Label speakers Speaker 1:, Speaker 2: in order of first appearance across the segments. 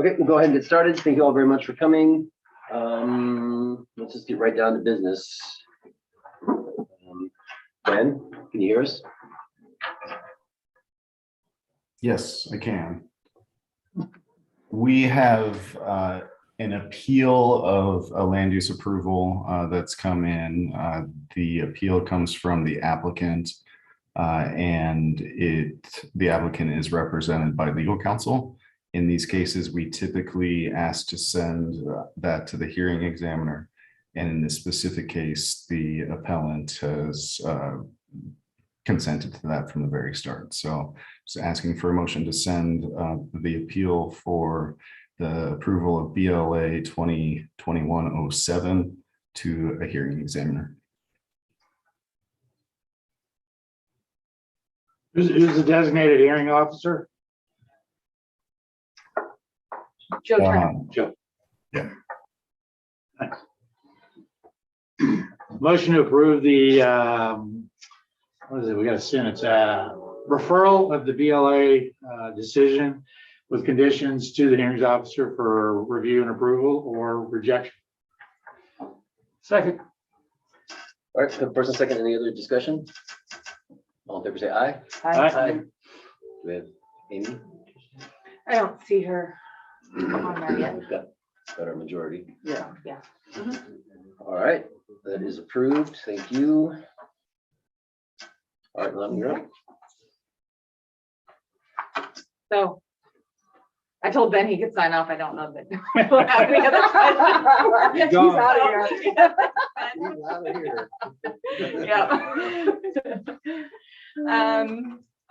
Speaker 1: Okay, we'll go ahead and get started. Thank you all very much for coming. Let's just get right down to business. Ben, can you hear us?
Speaker 2: Yes, I can. We have an appeal of a land use approval that's come in. The appeal comes from the applicant, and the applicant is represented by legal counsel. In these cases, we typically ask to send that to the hearing examiner. And in this specific case, the appellant has consented to that from the very start. So just asking for a motion to send the appeal for the approval of BLA 2021-07 to a hearing examiner.
Speaker 3: Who's the designated hearing officer?
Speaker 4: Joe Turner.
Speaker 3: Joe.
Speaker 2: Yeah.
Speaker 3: Thanks. Motion to approve the, what is it? We got a sentence, referral of the BLA decision with conditions to the hearings officer for review and approval or rejection. Second.
Speaker 1: All right, first and second, any other discussion? All in favor, say aye.
Speaker 3: Aye.
Speaker 1: We have Amy.
Speaker 4: I don't see her on there yet.
Speaker 1: We've got our majority.
Speaker 4: Yeah.
Speaker 1: All right, that is approved. Thank you. All right, let me go.
Speaker 4: So I told Ben he could sign off. I don't know that we'll have any other questions.
Speaker 3: He's gone.
Speaker 4: out of here. Yeah.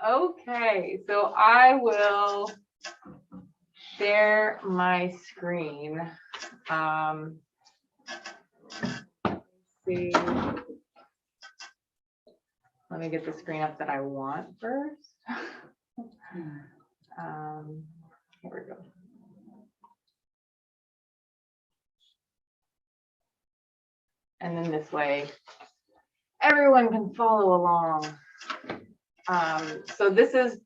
Speaker 4: Okay, so I will share my screen. Let's see. Let me get the screen up that I want first. Here we go. And then this way, everyone can follow along. So this is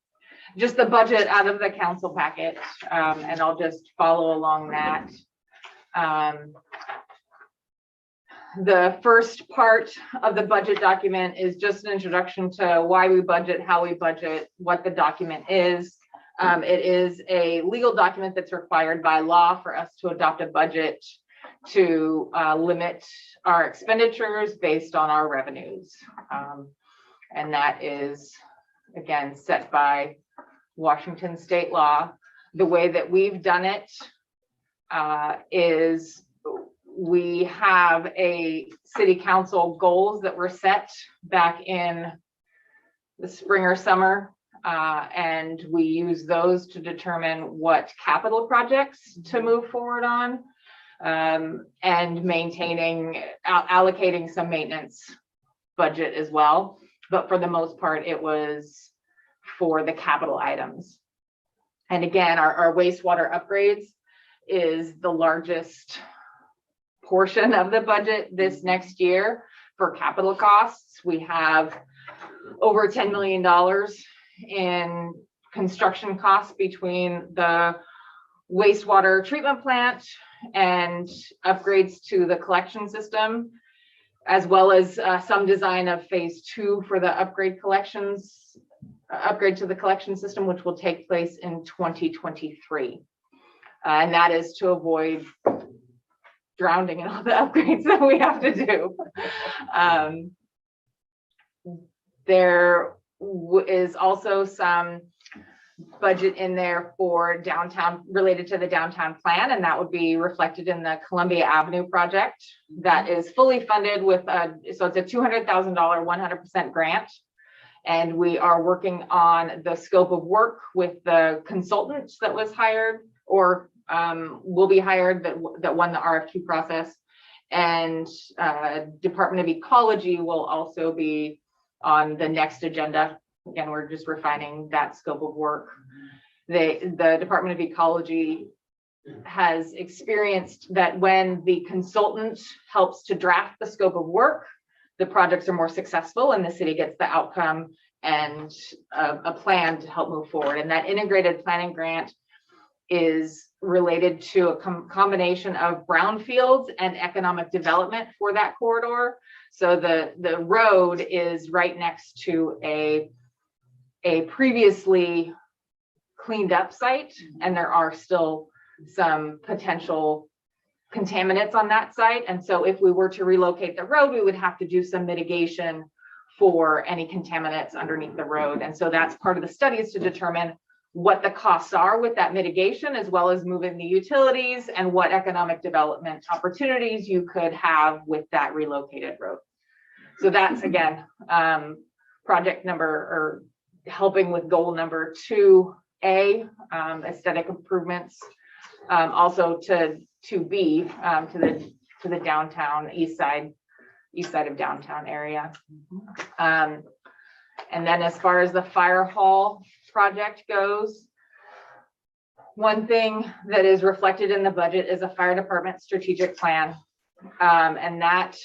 Speaker 4: just the budget out of the council packet, and I'll just follow along that. The first part of the budget document is just an introduction to why we budget, how we budget, what the document is. It is a legal document that's required by law for us to adopt a budget to limit our expenditures based on our revenues. And that is, again, set by Washington state law. The way that we've done it is we have a city council goals that were set back in the spring or summer. And we use those to determine what capital projects to move forward on, and allocating some maintenance budget as well. But for the most part, it was for the capital items. And again, our wastewater upgrades is the largest portion of the budget this next year for capital costs. We have over $10 million in construction costs between the wastewater treatment plant and upgrades to the collection system, as well as some design of phase 2 for the upgrade to the collection system, which will take place in 2023. And that is to avoid drowning in all the upgrades that we have to do. There is also some budget in there for downtown, related to the downtown plan, and that would be reflected in the Columbia Avenue project that is fully funded with so it's a $200,000 100% grant, and we are working on the scope of work with the consultant that was hired or will be hired that won the RFQ process, and Department of Ecology will also be on the next agenda. Again, we're just refining that scope of work. The Department of Ecology has experienced that when the consultant helps to draft the scope of work, the projects are more successful and the city gets the outcome and a plan to help move forward. And that integrated planning grant is related to a combination of brownfields and economic development for that corridor. So the road is right next to a previously cleaned up site, and there are still some potential contaminants on that site. And so if we were to relocate the road, we would have to do some mitigation for any contaminants underneath the road. And so that's part of the study, is to determine what the costs are with that mitigation, as well as moving the utilities and what economic development opportunities you could have with that relocated road. So that's, again, project number, or helping with goal number 2A, aesthetic improvements, also to 2B, to the downtown east side of downtown area. And then as far as the fire hall project goes, one thing that is reflected in the budget is a fire department strategic plan. And that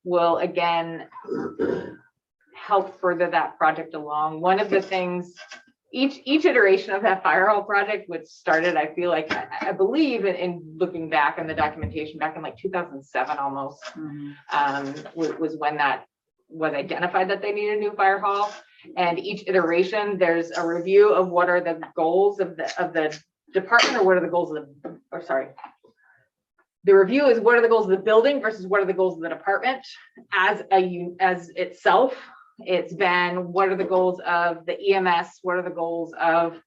Speaker 4: will, again, help further that project along. One of the things, each iteration of that fire hall project, which started, I feel like, I believe in looking back in the documentation back in like 2007 almost, was when that was identified that they need a new fire hall. And each iteration, there's a review of what are the goals of the department, or what are the goals of the review is what are the goals of the building versus what are the goals of the department as itself. It's been, what are the goals of the EMS? What are the goals of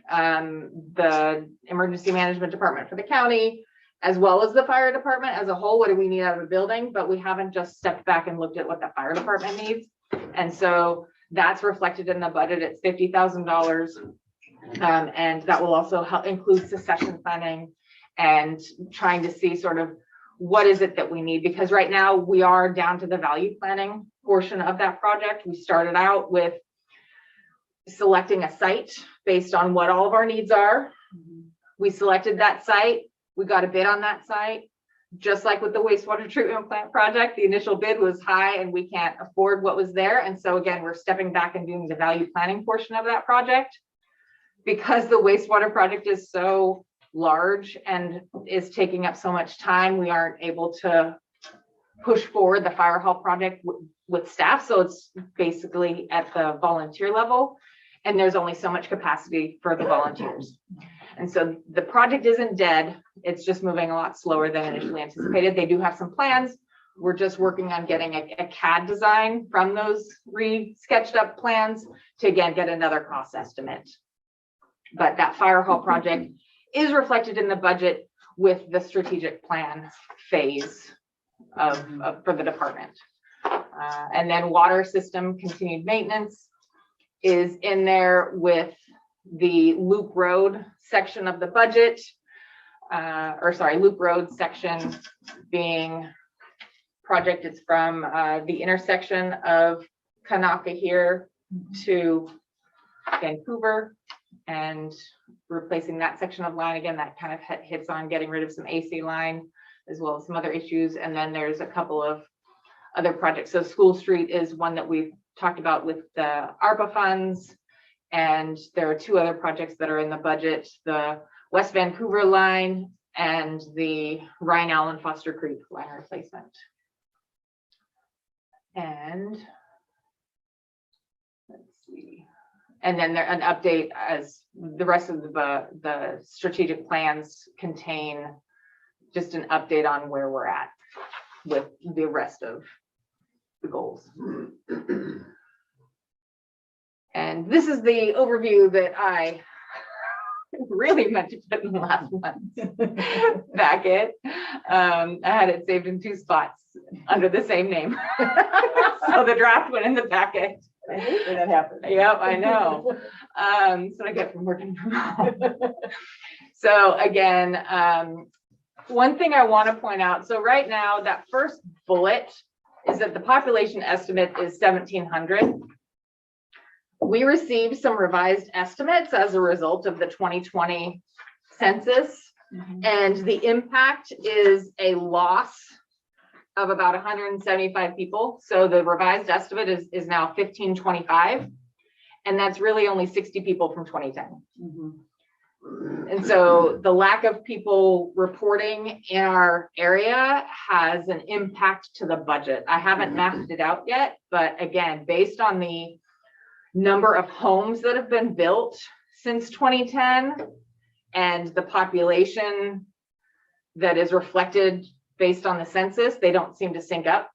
Speaker 4: the emergency management department for the county, as well as the fire department as a whole? What do we need out of a building? But we haven't just stepped back and looked at what the fire department needs. And so that's reflected in the budget. It's $50,000. And that will also help include succession planning and trying to see sort of what is it that we need, because right now we are down to the value planning portion of that project. We started out with selecting a site based on what all of our needs are. We selected that site. We got a bid on that site. Just like with the wastewater treatment plant project, the initial bid was high and we can't afford what was there. And so again, we're stepping back and doing the value planning portion of that project. Because the wastewater project is so large and is taking up so much time, we aren't able to push forward the fire hall project with staff. So it's basically at the volunteer level, and there's only so much capacity for the volunteers. And so the project isn't dead. It's just moving a lot slower than initially anticipated. They do have some plans. We're just working on getting a CAD design from those re-sketched up plans to, again, get another cost estimate. But that fire hall project is reflected in the budget with the strategic plan phase for the department. And then water system continued maintenance is in there with the Loop Road section of the budget, Loop Road section being project. It's from the intersection of Kanaka here to Vancouver, and replacing that section of line. Again, that kind of hits on getting rid of some AC line as well as some other issues. And then there's a couple of other projects. So School Street is one that we've talked about with the ARPA funds. And there are two other projects that are in the budget, the West Vancouver line and the Ryan Allen Foster Creek line replacement. And let's see. And then an update, as the rest of the strategic plans contain just an update on where we're at with the rest of the goals. And this is the overview that I really meant to put in last month's packet. I had it saved in 2 spots under the same name. So the draft went in the packet.
Speaker 5: I hate when that happens.
Speaker 4: Yep, I know. That's what I get from working from home. So again, one thing I want to point out. So right now, that first bullet is that the population estimate is 1,700. We received some revised estimates as a result of the 2020 census, and the impact is a loss of about 175 people. So the revised estimate is now 1,525, and that's really only 60 people from 2010. And so the lack of people reporting in our area has an impact to the budget. I haven't mapped it out yet, but again, based on the number of homes that have been built since 2010 and the population that is reflected based on the census, they don't seem to sync up.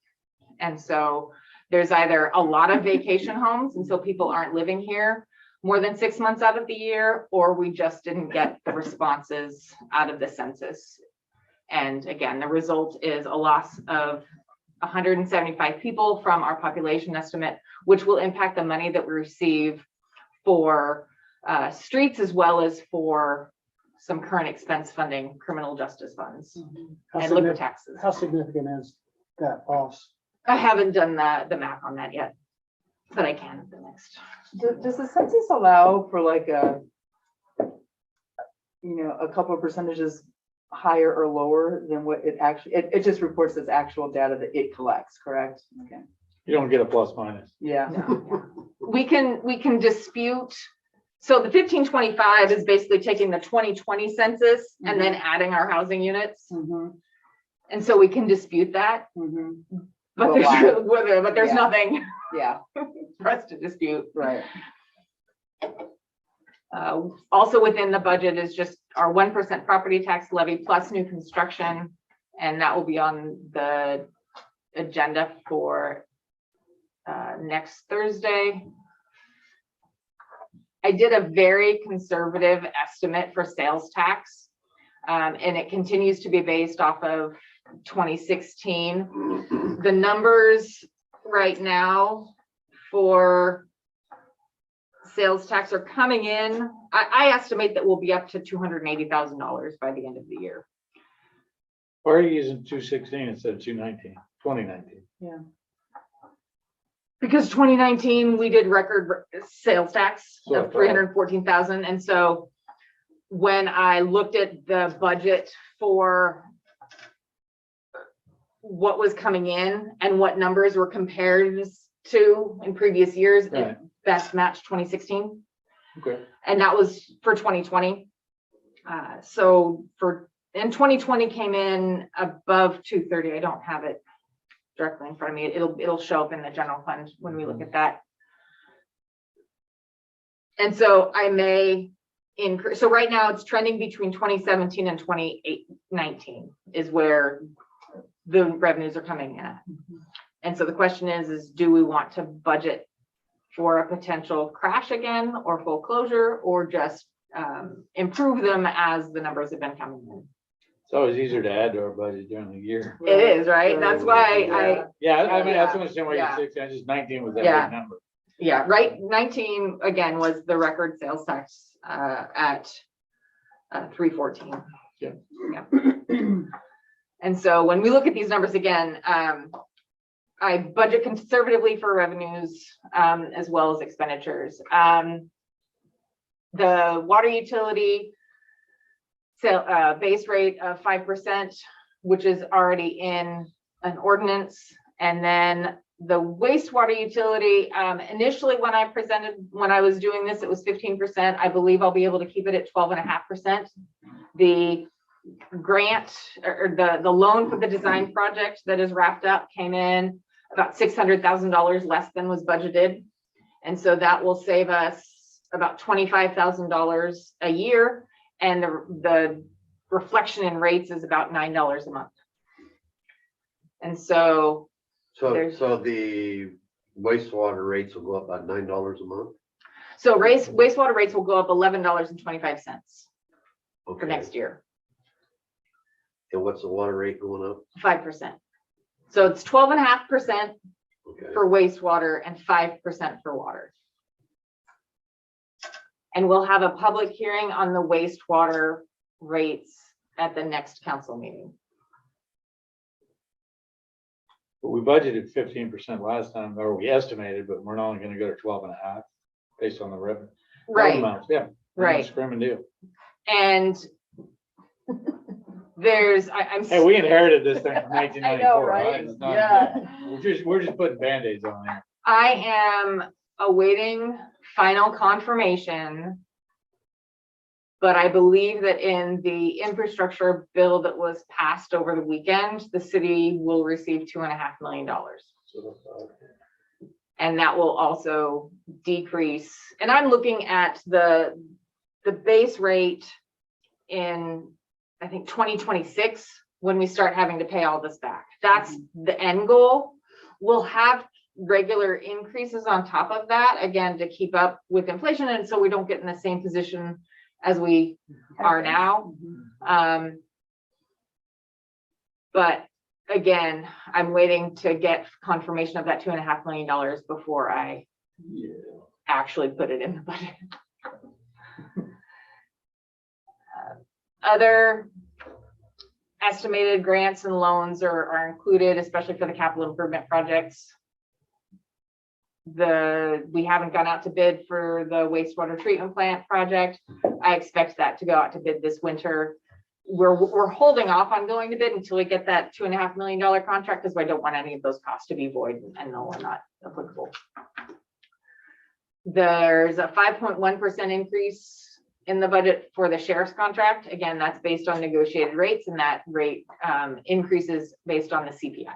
Speaker 4: And so there's either a lot of vacation homes, and so people aren't living here more than 6 months out of the year, or we just didn't get the responses out of the census. And again, the result is a loss of 175 people from our population estimate, which will impact the money that we receive for streets as well as for some current expense funding, criminal justice funds, and liquor taxes.
Speaker 5: How significant is that loss?
Speaker 4: I haven't done the math on that yet, but I can at the next.
Speaker 6: Does the census allow for like a couple of percentages higher or lower than what it actually, it just reports as actual data that it collects, correct? Okay.
Speaker 3: You don't get a plus minus.
Speaker 6: Yeah.
Speaker 4: We can dispute. So the 1525 is basically taking the 2020 census and then adding our housing units.
Speaker 6: Mhm.
Speaker 4: And so we can dispute that,
Speaker 6: Mhm.
Speaker 4: but
Speaker 6: Well,
Speaker 4: there's,
Speaker 6: why?
Speaker 4: but there's
Speaker 6: Yeah.
Speaker 4: nothing
Speaker 6: Yeah.
Speaker 4: for us to dispute.
Speaker 6: Right.
Speaker 4: Also within the budget is just our 1% property tax levy plus new construction. And that will be on the agenda for next Thursday. I did a very conservative estimate for sales tax, and it continues to be based off of 2016. The numbers right now for sales tax are coming in. I estimate that we'll be up to $280,000 by the end of the year.
Speaker 3: Why are you using 216 instead of 219, 2019?
Speaker 6: Yeah.
Speaker 4: Because 2019, we did record sales tax
Speaker 3: So,
Speaker 4: of 314,000. And so when I looked at the budget for what was coming in and what numbers were compared to in previous years, it
Speaker 3: Right.
Speaker 4: best matched 2016.
Speaker 3: Okay.
Speaker 4: And that was for 2020. In 2020 came in above 230. I don't have it directly in front of me. It'll show up in the general fund when we look at that. And so I may increase. So right now it's trending between 2017 and 2019 is where the revenues are coming in at. And so the question is do we want to budget for a potential crash again or full closure, or just improve them as the numbers have been coming in?
Speaker 3: It's always easier to add to our budget during the year.
Speaker 4: It is, right? That's why
Speaker 3: Yeah, I mean, that's
Speaker 4: Yeah.
Speaker 3: what I'm saying, why
Speaker 4: Yeah.
Speaker 3: you're 16, I just 19 was that
Speaker 4: Yeah.
Speaker 3: big number.
Speaker 4: right. 19 again was the record sales tax at 314.
Speaker 3: Yeah.
Speaker 4: Yeah. And so when we look at these numbers again, I budget conservatively for revenues as well as expenditures. The water utility base rate of 5%, which is already in an ordinance. And then the wastewater utility, initially when I was doing this, it was 15%. I believe I'll be able to keep it at 12.5%. The grant or the loan for the design project that is wrapped up came in about $600,000 less than was budgeted. And so that will save us about $25,000 a year. And the reflection in rates is about $9 a month. And so
Speaker 7: So
Speaker 4: There's-
Speaker 7: the wastewater rates will go up by $9 a month?
Speaker 4: wastewater rates will go up $11.25 for
Speaker 7: Okay.
Speaker 4: next year,
Speaker 7: And what's the water rate going up?
Speaker 4: 5%. So it's 12.5%
Speaker 7: Okay.
Speaker 4: for wastewater and 5% for water. And we'll have a public hearing on the wastewater rates at the next council meeting.
Speaker 3: But we budgeted 15% last time, or we estimated, but we're only gonna go to 12.5 based on the revenue. Amounts, yeah.
Speaker 4: Right.
Speaker 3: Screaming deal.
Speaker 4: And I'm.
Speaker 3: Hey, we inherited this thing from 1994.
Speaker 4: right?
Speaker 3: It's not-
Speaker 4: Yeah.
Speaker 3: We're just putting Band-Aids on there.
Speaker 4: I am awaiting final confirmation But I believe that in the infrastructure bill that was passed over the weekend, the city will receive $2.5 million. And that will also decrease. And I'm looking at the base rate in, I think, 2026, when we start having to pay all this back. That's the end goal. We'll have regular increases on top of that, again, to keep up with inflation, and so we don't get in the same position as we are now. But again, I'm waiting to get confirmation of that $2.5 million before I actually put it in the budget. Other estimated grants and loans are included, especially for the capital improvement projects. We haven't gone out to bid for the wastewater treatment plant project. I expect that to go out to bid this winter. We're holding off on going to bid until we get that $2.5 million contract, because I don't want any of those costs to be void and no, are not applicable. There's a 5.1% increase in the budget for the sheriff's contract. Again, that's based on negotiated rates, and that rate increases based on the CPI.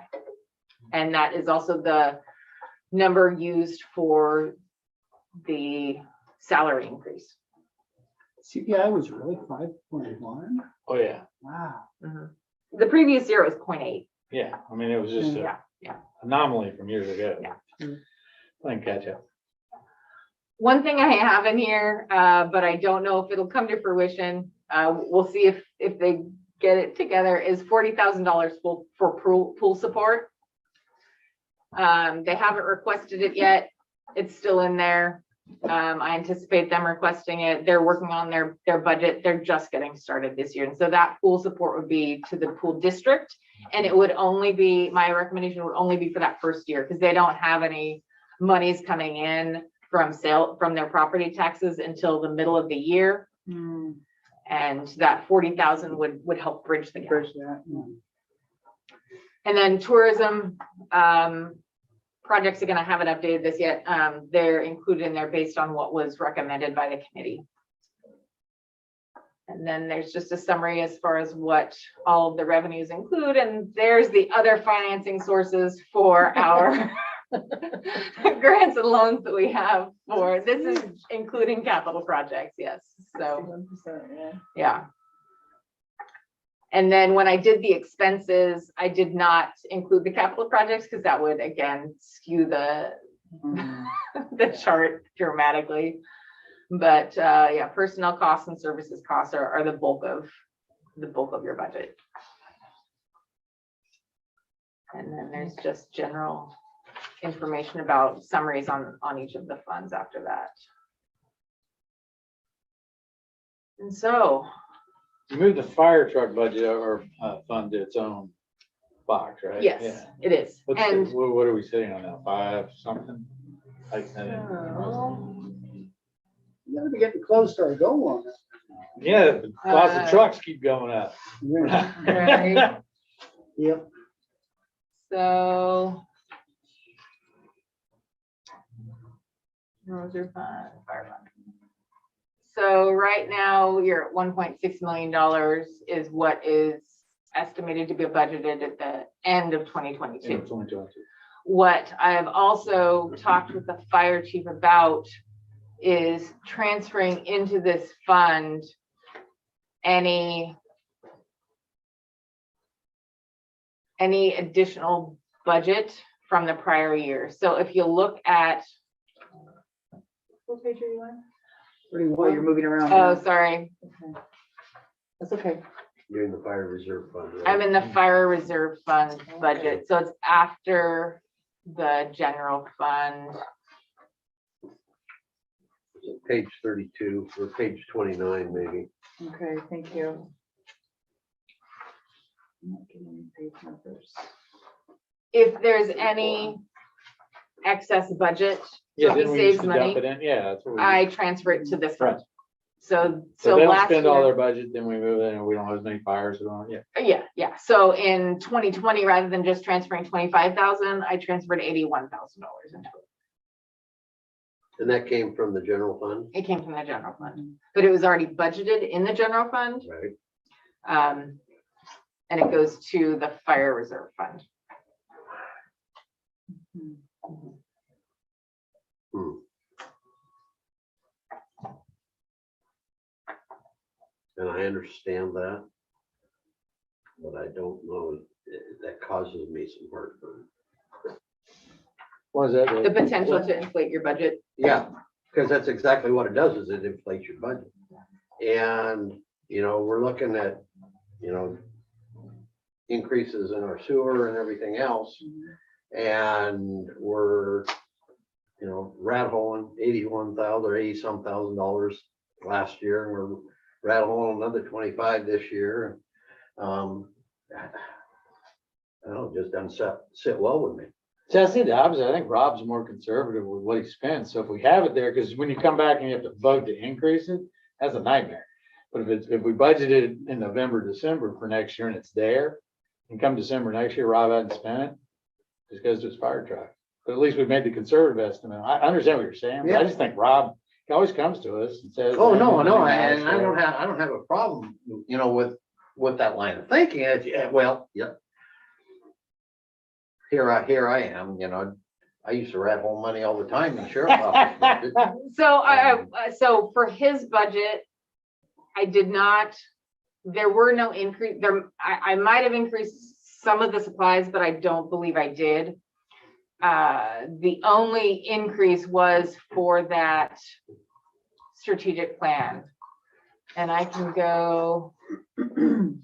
Speaker 4: And that is also the number used for the salary increase.
Speaker 5: CPI was really 5.1.
Speaker 3: Oh, yeah.
Speaker 5: Wow.
Speaker 4: The previous year was 0.8.
Speaker 3: Yeah. I mean, it was just
Speaker 4: Yeah,
Speaker 3: an anomaly from years ago.
Speaker 4: Yeah.
Speaker 3: Playing catch up.
Speaker 4: One thing I have in here, but I don't know if it'll come to fruition. We'll see if they get it together, is $40,000 for pool support. They haven't requested it yet. It's still in there. I anticipate them requesting it. They're working on their budget. They're just getting started this year. And so that pool support would be to the pool district. And it would only be, my recommendation would only be for that first year, because they don't have any monies coming in from their property taxes until the middle of the year. And that 40,000 would help bridge the gap. And then tourism projects, again, I haven't updated this yet. They're included in there based on what was recommended by the committee. And then there's just a summary as far as what all of the revenues include. And there's the other financing sources for our grants and loans that we have for, this is including capital projects. Yes. So, yeah. And then when I did the expenses, I did not include the capital projects, because that would again skew the chart dramatically. But yeah, personnel costs and services costs are the bulk of your budget. And then there's just general information about summaries on each of the funds after that. And so
Speaker 3: You moved the fire truck budget or fund to its own box, right?
Speaker 4: yes,
Speaker 3: Yeah.
Speaker 4: it is.
Speaker 3: What are we sitting on now? 5 something? Like that?
Speaker 5: You gotta be getting close to our goal on it.
Speaker 3: Yeah, the cost of trucks keep going up.
Speaker 4: Right.
Speaker 5: Yep.
Speaker 4: So reserve fund, fire fund. So right now you're at $1.6 million is what is estimated to be budgeted at the end of 2022. What I have also talked with the fire chief about is transferring into this fund any additional budget from the prior year. So if you look at,
Speaker 6: What page are you on?
Speaker 5: Well,
Speaker 6: Oh, you're moving around.
Speaker 4: oh, sorry,
Speaker 6: That's okay.
Speaker 7: You're in the fire reserve fund. right?
Speaker 4: I'm in the fire reserve fund budget. So it's after the general fund.
Speaker 7: Page 32 or page 29, maybe.
Speaker 6: Okay, thank you. I'm not getting any page numbers.
Speaker 4: If there's any excess budget,
Speaker 3: Yeah,
Speaker 4: so he
Speaker 3: didn't we used
Speaker 4: saves
Speaker 3: to dump
Speaker 4: money,
Speaker 3: it in? Yeah, that's what we.
Speaker 4: I transfer it to this
Speaker 3: Right.
Speaker 4: fund. So
Speaker 3: So they don't
Speaker 4: last
Speaker 3: spend all
Speaker 4: year,
Speaker 3: their budget, then we move in and we don't have as many fires going on. Yeah.
Speaker 4: yeah. So in 2020, rather than just transferring 25,000, I transferred $81,000 into it.
Speaker 7: And that came from the general fund,
Speaker 4: It came from the general fund, but it was already budgeted in the general fund.
Speaker 7: right?
Speaker 4: And it goes to the fire reserve fund.
Speaker 7: Hmm. And I understand that. But I don't know, that causes me some heartburn.
Speaker 3: What is that?
Speaker 4: The potential to inflate your budget.
Speaker 7: Yeah, because that's exactly what it does, is it inflates your budget. And, you know, we're looking at, you know, increases in our sewer and everything else. And we're, you know, rat holing 81,000 or 80-some thousand dollars last year. And we're rat holing another 25 this year. I don't know, it just doesn't sit well with me.
Speaker 3: See, I see the opposite. I think Rob's more conservative with what he spends. So if we have it there, because when you come back and you have to vote to increase it, that's a nightmare. But if we budgeted in November, December for next year and it's there, and come December next year, Rob hadn't spent it, just goes to his fire truck. But at least we made the conservative estimate. I understand what you're saying, but I just think Rob always comes to us and says.
Speaker 7: Oh, no, and I don't have a problem, you know, with that line of thinking. Well, yeah. Here I am, you know, I used to rat hole money all the time in sheriff's office budget.
Speaker 4: So for his budget, I did not, there were no increase there. I might have increased some of the supplies, but I don't believe I did. The only increase was for that strategic plan. And I can go to.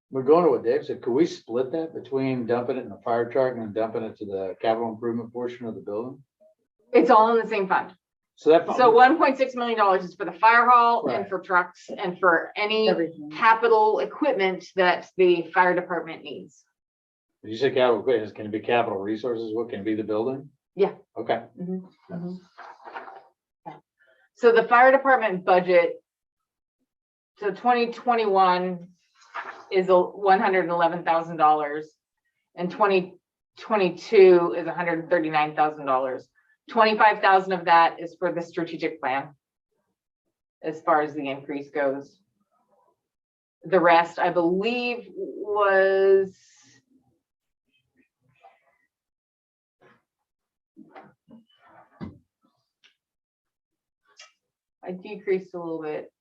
Speaker 3: We're going to what Dave said. Could we split that between dumping it in the fire truck and dumping it to the capital improvement portion of the building?
Speaker 4: It's all in the same fund.
Speaker 3: So that.
Speaker 4: So $1.6 million is for the fire hall and
Speaker 3: Right.
Speaker 4: for trucks and for any
Speaker 6: Everything.
Speaker 4: capital equipment that the fire department needs.
Speaker 3: You said capital equipment, can it be capital resources? What can it be, the building?
Speaker 4: Yeah.
Speaker 3: Okay.
Speaker 4: So the fire department budget, so 2021 is $111,000 and 2022 is $139,000. 25,000 of that is for the strategic plan. As far as the increase goes. The rest, I believe, was I decreased a little bit.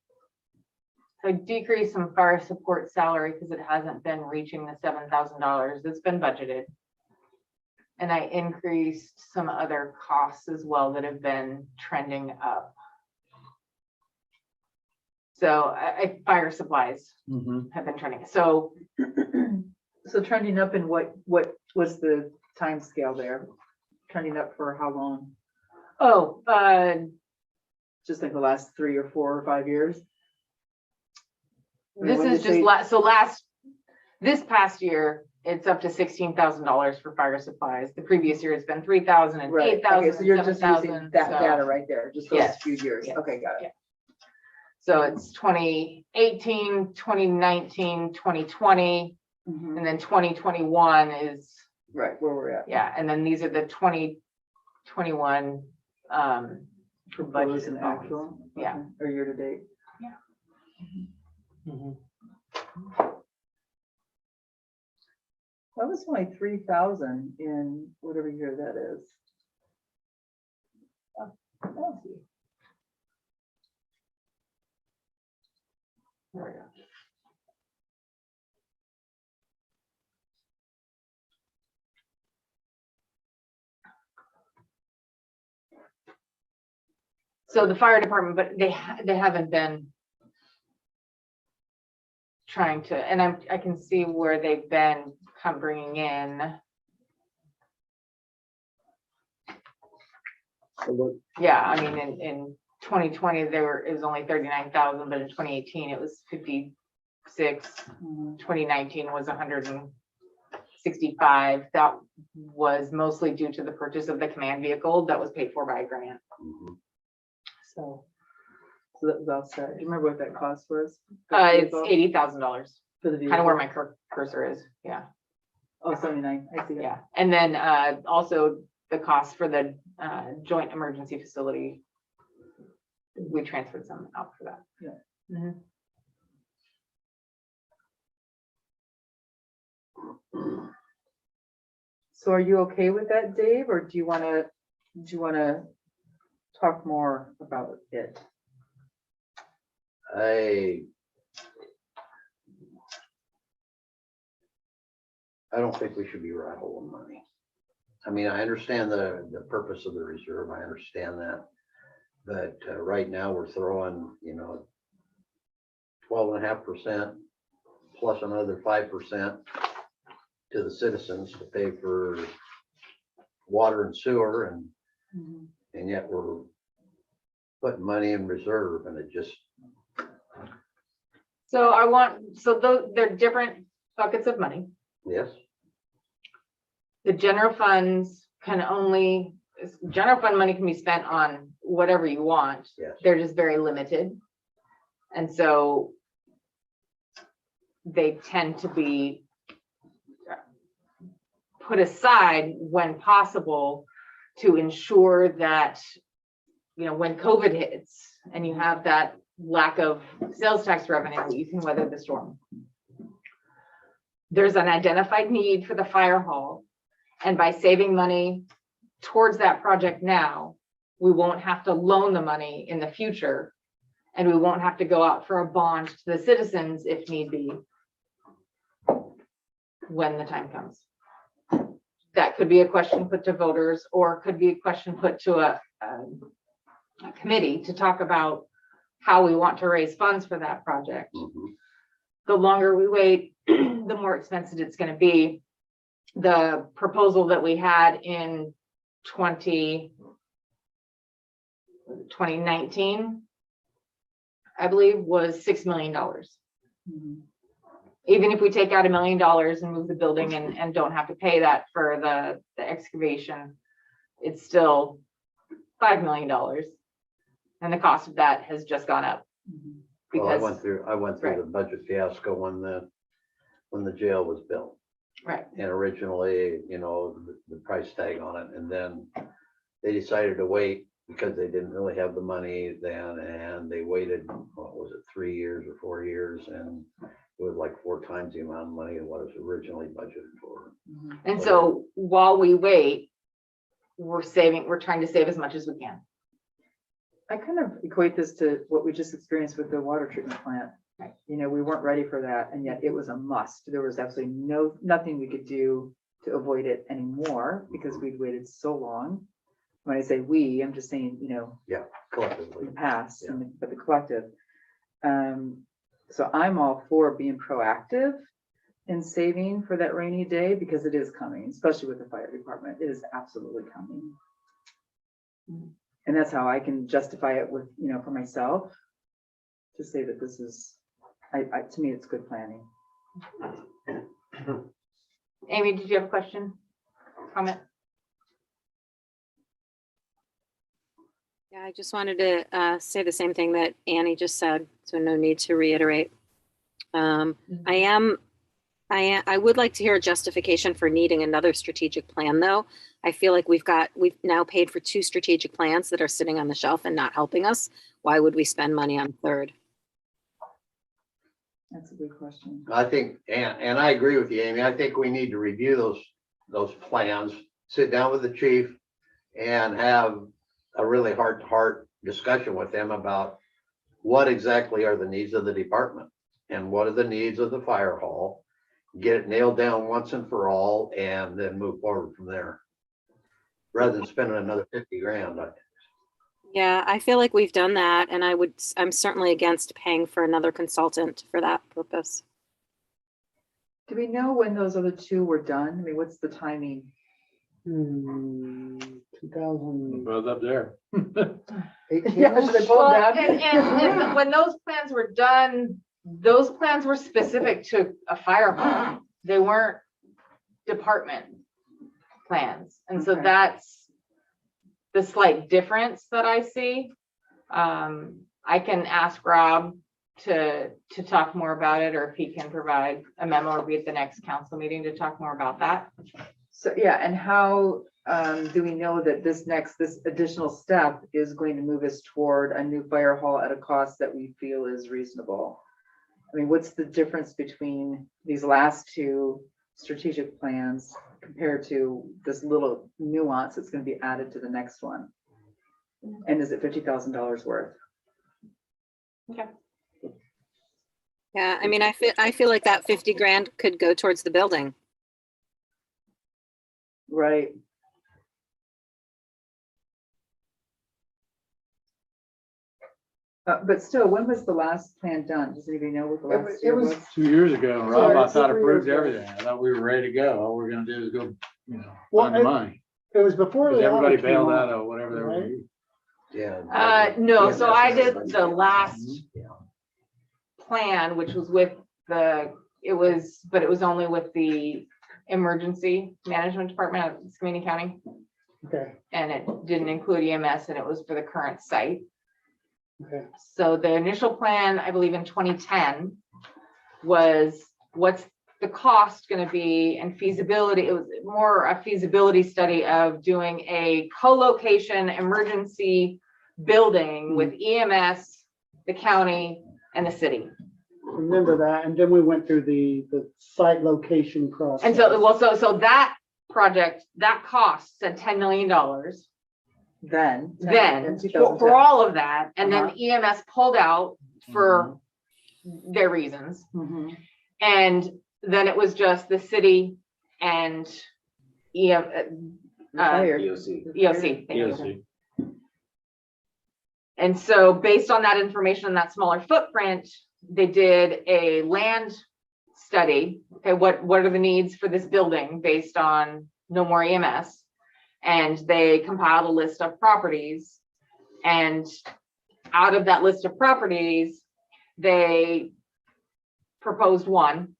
Speaker 4: So I decreased some fire support salary because it hasn't been reaching the $7,000 that's been budgeted. And I increased some other costs as well that have been trending up. So fire supplies have been trending. So
Speaker 6: So trending up in what was the time scale there? Trending up for how long? Just like the last 3 or 4 or 5 years?
Speaker 4: this
Speaker 6: When
Speaker 4: is
Speaker 6: you say-
Speaker 4: just this past year, it's up to $16,000 for fire supplies. The previous year it's been 3,000 and
Speaker 6: Right,
Speaker 4: 8,000
Speaker 6: okay, so you're
Speaker 4: and
Speaker 6: just using
Speaker 4: 7,000.
Speaker 6: that
Speaker 4: so-
Speaker 6: data right there, just those
Speaker 4: Yes,
Speaker 6: few years.
Speaker 4: yes,
Speaker 6: Okay, got it.
Speaker 4: yeah. So it's 2018, 2019, 2020,
Speaker 6: Mhm.
Speaker 4: and then 2021 is,
Speaker 6: Right, where we're at.
Speaker 4: yeah, and then these are the 2021
Speaker 6: Proposed and
Speaker 4: budgeted funds.
Speaker 6: actual.
Speaker 4: Yeah.
Speaker 6: Okay, or year to date. That was only 3,000 in whatever year that is.
Speaker 4: There we go. So the fire department, but they haven't been trying to, and I can see where they've been bringing in. Yeah, I mean, in 2020, it was only 39,000, but in 2018, it was 56. 2019 was 165. That was mostly due to the purchase of the command vehicle that was paid for by a grant.
Speaker 7: Mhm.
Speaker 4: So
Speaker 6: So that was offset. Do you remember what that cost was?
Speaker 4: it's $80,000.
Speaker 6: For the
Speaker 4: kind of where
Speaker 6: vehicle.
Speaker 4: my cursor is, yeah.
Speaker 6: Oh, 79, I see that.
Speaker 4: Yeah, and then also the cost for the joint emergency facility. We transferred some out for that.
Speaker 6: Yeah.
Speaker 4: Mhm.
Speaker 6: So are you okay with that, Dave, or do you wanna talk more about it?
Speaker 7: I don't think we should be rattling money. I mean, I understand the purpose of the reserve. I understand that. But right now we're throwing, 12.5% plus another 5% to the citizens to pay for water and sewer, and yet we're putting money in reserve, and it just,
Speaker 4: So they're different buckets of money.
Speaker 7: yes.
Speaker 4: The general funds general fund money can be spent on whatever you want.
Speaker 7: Yes.
Speaker 4: They're just very limited. And so they tend to be put aside when possible to ensure that, when COVID hits and you have that lack of sales tax revenue, you can weather the storm. There's an identified need for the fire hall. And by saving money towards that project now, we won't have to loan the money in the future. And we won't have to go out for a bond to the citizens if need be, when the time comes. That could be a question put to voters, or could be a question put to a committee to talk about how we want to raise funds for that project. The longer we wait, the more expensive it's going to be. The proposal that we had in 2019, I believe, was $6 million. Even if we take out $1 million and move the building and don't have to pay that for the excavation, it's still $5 million. And the cost of that has just gone up.
Speaker 7: Well, I
Speaker 4: Because,
Speaker 7: went through
Speaker 4: Right.
Speaker 7: the budget fiasco when the jail was built.
Speaker 4: right,
Speaker 7: And originally, the price tag on it, and then they decided to wait because they didn't really have the money then, and they waited, what was it, 3 years or 4 years, and it was like 4 times the amount of money of what it was originally budgeted for.
Speaker 4: and so while we wait, we're trying to save as much as we can.
Speaker 6: I kind of equate this to what we just experienced with the water treatment plant.
Speaker 4: Right.
Speaker 6: We weren't ready for that, and yet it was a must. There was absolutely nothing we could do to avoid it anymore because we'd waited so long. When I say we, I'm just saying,
Speaker 7: Collectively.
Speaker 6: the past,
Speaker 7: Yeah.
Speaker 6: but the collective. So I'm all for being proactive in saving for that rainy day, because it is coming, especially with the fire department. It is absolutely coming. And that's how I can justify it with, for myself, to say that this is, to me, it's good planning.
Speaker 4: Amy, did you have a question? Comment?
Speaker 8: Yeah, I just wanted to say the same thing that Annie just said, so no need to reiterate. I would like to hear a justification for needing another strategic plan, though. I feel like we've now paid for 2 strategic plans that are sitting on the shelf and not helping us. Why would we spend money on a third?
Speaker 6: That's a good question.
Speaker 7: I think, and I agree with you, Amy. I think we need to review those plans, sit down with the chief and have a really heart-to-heart discussion with them about what exactly are the needs of the department and what are the needs of the fire hall. Get it nailed down once and for all, and then move forward from there. Rather than spending another 50 grand.
Speaker 8: Yeah, I feel like we've done that, and I'm certainly against paying for another consultant for that purpose.
Speaker 6: Do we know when those other 2 were done? I mean, what's the timing?
Speaker 5: 2018.
Speaker 3: Both up there.
Speaker 6: Yeah, should I pull
Speaker 4: Well,
Speaker 6: it down?
Speaker 4: and when those plans were done, those plans were specific to a fire hall. They weren't department plans. And so
Speaker 6: Okay.
Speaker 4: that's the slight difference that I see. I can ask Rob to talk more about it, or if he can provide a memo or be at the next council meeting to talk more about that.
Speaker 6: So, yeah, and how do we know that this additional step is going to move us toward a new fire hall at a cost that we feel is reasonable? I mean, what's the difference between these last two strategic plans compared to this little nuance that's going to be added to the next one? And is it $50,000 worth?
Speaker 4: Okay.
Speaker 8: Yeah, I mean, I feel like that 50 grand could go towards the building.
Speaker 6: Right. But still, when was the last plan done? Does anybody know what the last
Speaker 5: It
Speaker 6: year
Speaker 5: was-
Speaker 6: was?
Speaker 3: 2 years ago, Rob, I thought
Speaker 5: 2 years
Speaker 3: approved
Speaker 5: ago.
Speaker 3: everything. I thought we were ready to go. All we're gonna do is go,
Speaker 5: Well,
Speaker 3: find the money.
Speaker 5: It was before
Speaker 3: Because
Speaker 5: the
Speaker 3: everybody
Speaker 5: audit came
Speaker 3: bailed out
Speaker 5: on.
Speaker 3: of whatever they were gonna use.
Speaker 7: Yeah.
Speaker 4: No, so I did the last
Speaker 7: Yeah.
Speaker 4: plan, which was with but it was only with the emergency management department of Skamania County.
Speaker 5: Okay,
Speaker 4: And it didn't include EMS, and it was for the current site.
Speaker 5: okay.
Speaker 4: So the initial plan, I believe in 2010, was what's the cost gonna be and feasibility. It was more a feasibility study of doing a co-location emergency building with EMS, the county, and the city.
Speaker 5: Remember that, and then we went through the site location process.
Speaker 4: And so that project, that cost said $10 million
Speaker 6: Then
Speaker 4: then for
Speaker 6: 2010.
Speaker 4: all of that. And then
Speaker 6: Uh-huh.
Speaker 4: EMS pulled out for their reasons.
Speaker 6: Mhm.
Speaker 4: And then it was just the city and
Speaker 6: Retired.
Speaker 4: EOC. Thank you.
Speaker 3: EOC.
Speaker 4: And so based on that information and that smaller footprint, they did a land study. Okay, what are the needs for this building based on no more EMS? And they compiled a list of properties. And out of that list of properties, they proposed one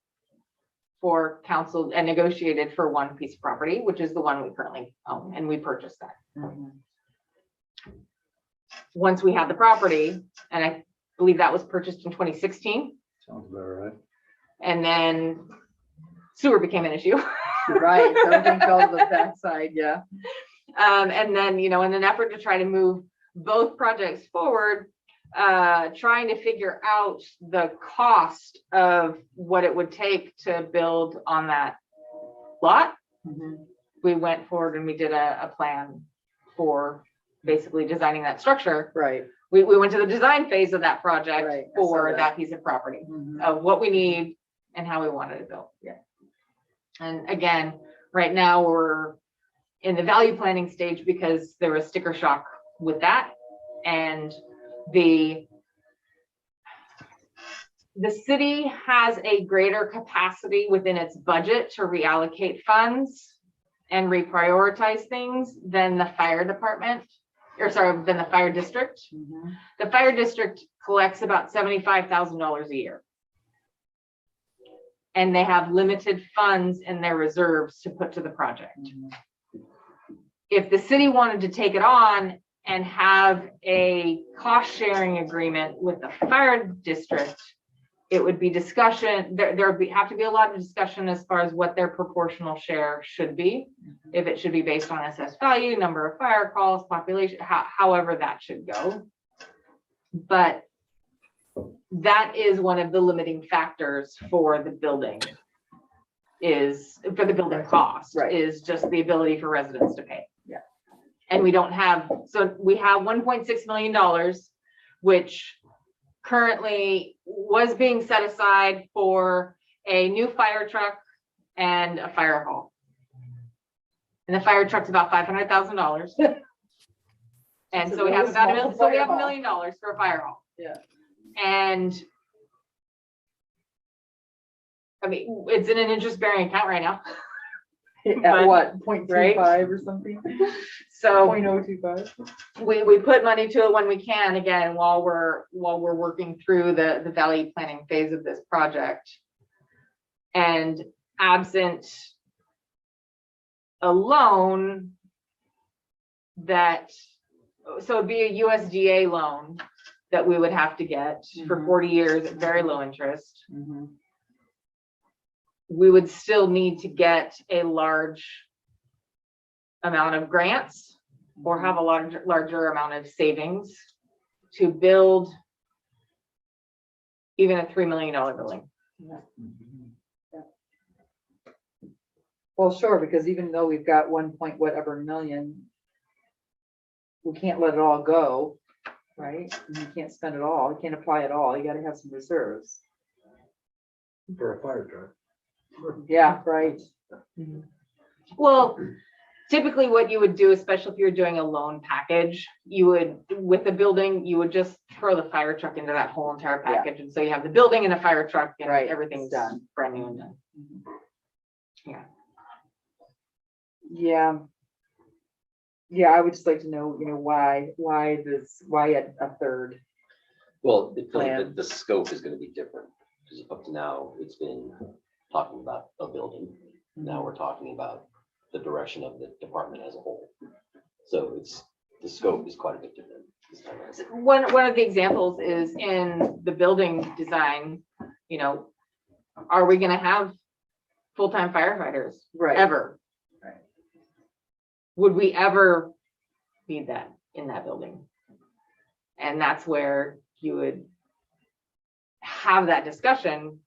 Speaker 4: for council and negotiated for one piece of property, which is the one we currently own, and we purchased that.
Speaker 6: Mhm.
Speaker 4: Once we had the property, and I believe that was purchased in 2016,
Speaker 3: Sounds about right.
Speaker 4: and then sewer became an issue.
Speaker 6: Right, so everything fell to the backside, yeah.
Speaker 4: And then, in an effort to try to move both projects forward, trying to figure out the cost of what it would take to build on that lot,
Speaker 6: Mhm.
Speaker 4: we went forward and we did a plan for basically designing that structure.
Speaker 6: Right.
Speaker 4: We went to the design phase of that project
Speaker 6: Right, I saw
Speaker 4: for
Speaker 6: that.
Speaker 4: that piece of property,
Speaker 6: Mhm.
Speaker 4: of what we need and how we wanted it built. Yeah. And again, right now we're in the value planning stage because there was sticker shock with that. And the city has a greater capacity within its budget to reallocate funds and reprioritize things than the fire department, than the fire district.
Speaker 6: Mhm.
Speaker 4: The fire district collects about $75,000 a year. And they have limited funds in their reserves to put to the project.
Speaker 6: Mhm.
Speaker 4: If the city wanted to take it on and have a cost sharing agreement with the fire district, it would be discussion, there would have to be a lot of discussion as far as what their proportional share should be. If it should be based on SS value, number of fire calls, population, however that should go. But that is one of the limiting factors for the building cost,
Speaker 6: Right.
Speaker 4: is just the ability for residents to pay.
Speaker 6: Yeah.
Speaker 4: And we don't have, so we have $1.6 million, which currently was being set aside for a new fire truck and a fire hall. And the fire truck's about $500,000. And
Speaker 6: It's a
Speaker 4: so we have
Speaker 6: really
Speaker 4: about
Speaker 6: small
Speaker 4: so we
Speaker 6: fire
Speaker 4: have $1
Speaker 6: hall.
Speaker 4: million for a fire hall.
Speaker 6: Yeah.
Speaker 4: And I mean, it's in an interest-bearing account right now.
Speaker 6: At
Speaker 4: But-
Speaker 6: what, 0.25 or something?
Speaker 4: So
Speaker 6: 0.025?
Speaker 4: we put money to it when we can, again, while we're working through the value planning phase of this project. And absent a loan so it'd be a USDA loan that we would have to get for
Speaker 6: Mhm.
Speaker 4: 40 years at very low interest.
Speaker 6: Mhm.
Speaker 4: We would still need to get a large amount of grants or have a larger amount of savings to build even a $3 million building.
Speaker 6: Well, sure, because even though we've got 1 point whatever million, we can't let it all go, right? And you can't spend it all, you can't apply it all, you gotta have some reserves.
Speaker 7: For a fire truck.
Speaker 6: Yeah, right.
Speaker 4: Well, typically what you would do, especially if you're doing a loan package, you would, with the building, you would just throw the fire truck into that whole entire
Speaker 6: Yeah.
Speaker 4: package. And so you have the building and a fire truck and
Speaker 6: Right,
Speaker 4: everything's
Speaker 6: it's done.
Speaker 4: brand new and done.
Speaker 6: Yeah. Yeah, I would just like to know, why a third?
Speaker 1: Well, it feels like
Speaker 6: Plan.
Speaker 1: the scope is gonna be different, because up to now, it's been talking about a building. Now we're talking about the direction of the department as a whole. So the scope is quite a bit different this time around.
Speaker 4: One of the examples is in the building design, are we gonna have full-time firefighters
Speaker 6: Right.
Speaker 4: ever?
Speaker 6: Right.
Speaker 4: Would we ever need that in that building? And that's where you would have that discussion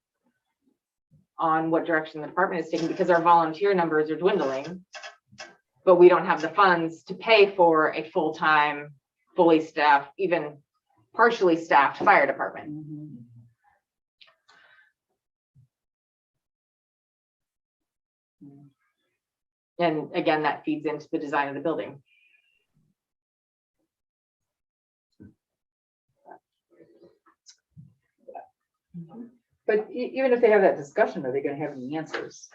Speaker 4: on what direction the department is taking, because our volunteer numbers are dwindling, but we don't have the funds to pay for a full-time, fully staffed, even partially staffed fire department.
Speaker 6: Mhm.
Speaker 4: And again, that feeds into the design of the building.
Speaker 6: But even if they have that discussion, are they gonna have any answers?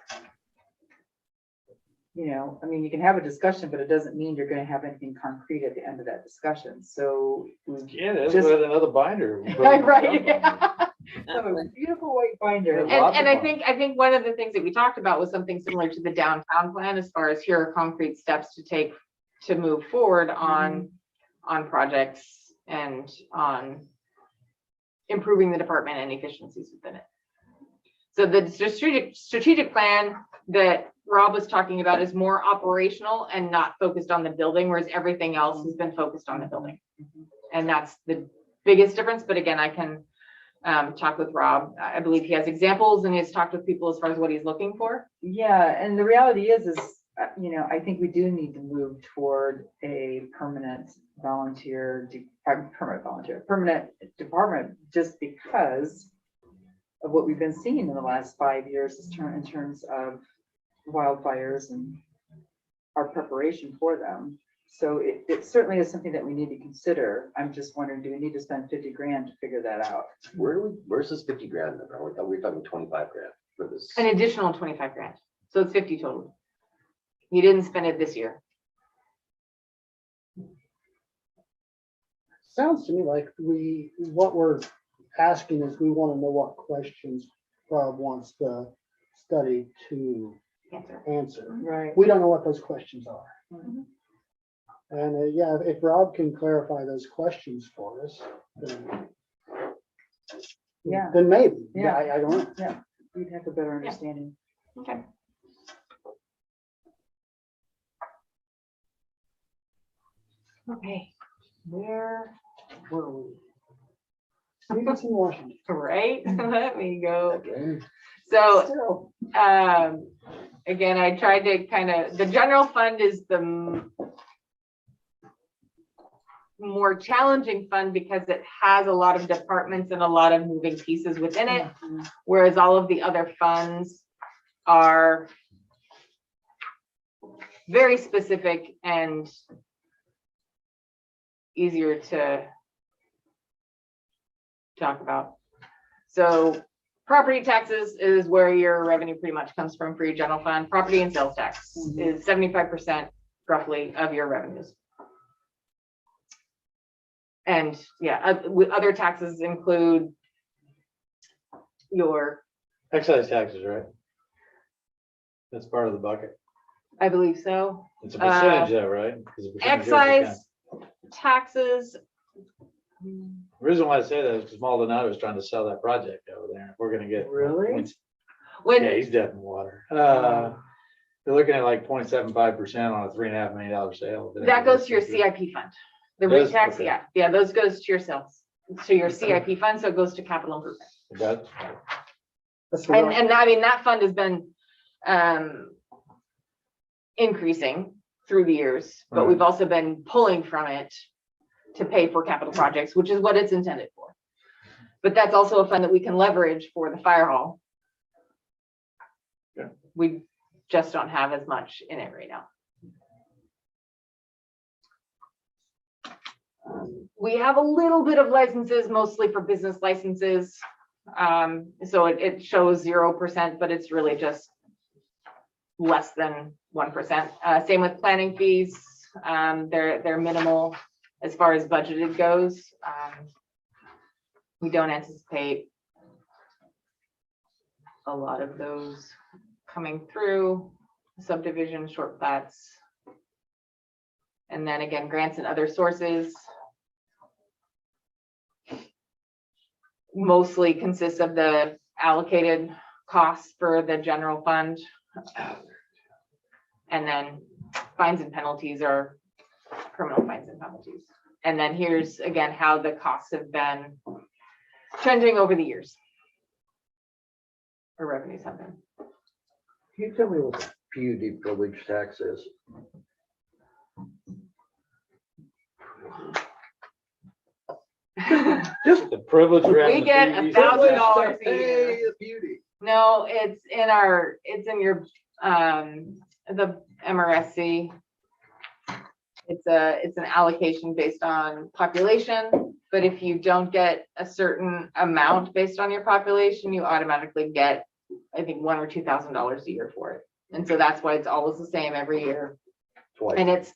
Speaker 6: I mean, you can have a discussion, but it doesn't mean you're gonna have anything concrete at the end of that discussion, so.
Speaker 3: Yeah, that's
Speaker 6: Just-
Speaker 3: with another binder.
Speaker 4: Right.
Speaker 6: A beautiful white binder.
Speaker 4: And I think one of the things that we talked about was something similar to the downtown plan, as far as here are concrete steps to take to move forward on projects and on improving the department and efficiencies within it. So the strategic plan that Rob was talking about is more operational and not focused on the building, whereas everything else has been focused on the building. And that's the biggest difference. But again, I can talk with Rob. I believe he has examples and he's talked with people as far as what he's looking for.
Speaker 6: Yeah, and the reality is, I think we do need to move toward a permanent department, just because of what we've been seeing in the last 5 years in terms of wildfires and our preparation for them. So it certainly is something that we need to consider. I'm just wondering, do we need to spend 50 grand to figure that out?
Speaker 1: Where's this 50 grand number? We thought we were talking 25 grand for this.
Speaker 4: An additional 25 grand. So it's 50 total. You didn't spend it this year.
Speaker 5: Sounds to me like what we're asking is we want to know what questions Rob wants the study to answer.
Speaker 6: Right.
Speaker 5: We don't know what those questions are.
Speaker 6: Mhm.
Speaker 5: And yeah, if Rob can clarify those questions for us, then
Speaker 6: Yeah.
Speaker 5: then maybe.
Speaker 6: Yeah.
Speaker 5: I don't know.
Speaker 6: Yeah, we'd have a better understanding.
Speaker 4: Okay. Okay, where were we?
Speaker 5: Students in Washington.
Speaker 4: Right, let me go. So,
Speaker 6: Still.
Speaker 4: again, I tried to the general fund is the more challenging fund because it has a lot of departments and a lot of moving pieces within it, whereas all of the other funds are very specific and easier to talk about. So property taxes is where your revenue pretty much comes from for your general fund. Property and sales tax is 75% roughly of your revenues. And yeah, other taxes include your,
Speaker 3: Excise taxes, right? That's part of the bucket.
Speaker 4: I believe so.
Speaker 3: It's a percentage of that, right? 'Cause a percentage of the
Speaker 4: Excise taxes.
Speaker 3: The reason why I say that is because Maldonado is trying to sell that project over there. We're gonna get.
Speaker 6: Really?
Speaker 3: Yeah,
Speaker 4: When,
Speaker 3: he's dead in the water. They're looking at like 0.75% on a $3.5 million sale.
Speaker 4: that goes to your CIP fund. The
Speaker 3: Does?
Speaker 4: retax,
Speaker 3: Okay.
Speaker 4: yeah, those goes to your sales, to your CIP fund, so it goes to capital improvement.
Speaker 5: That's the
Speaker 4: And,
Speaker 5: right-
Speaker 4: and I mean, that fund has been, increasing through the years, but we've also been pulling from it to pay for capital projects, which is what it's intended for. But that's also a fund that we can leverage for the fire hall.
Speaker 3: Yeah.
Speaker 4: We just don't have as much in it right now. We have a little bit of licenses, mostly for business licenses. So it shows 0%, but it's really just less than 1%. Same with planning fees. They're minimal as far as budgeted goes. We don't anticipate a lot of those coming through. Subdivision, short plats. And then again, grants and other sources. Mostly consists of the allocated costs for the general fund. And then fines and penalties are criminal fines and penalties. And then here's again how the costs have been trending over the years. Or revenues have been.
Speaker 7: Can you tell me what the PUD privilege tax is?
Speaker 3: Just the privilege. we're having
Speaker 4: We
Speaker 3: the
Speaker 4: get
Speaker 3: PUD.
Speaker 4: $1,000 a year.
Speaker 7: Hey, the beauty.
Speaker 4: No, it's in your, the MRSC. It's an allocation based on population, but if you don't get a certain amount based on your population, you automatically get, I think, $1,000 or $2,000 a year for it. And so that's why it's always the same every year.
Speaker 7: Twice.
Speaker 4: And it's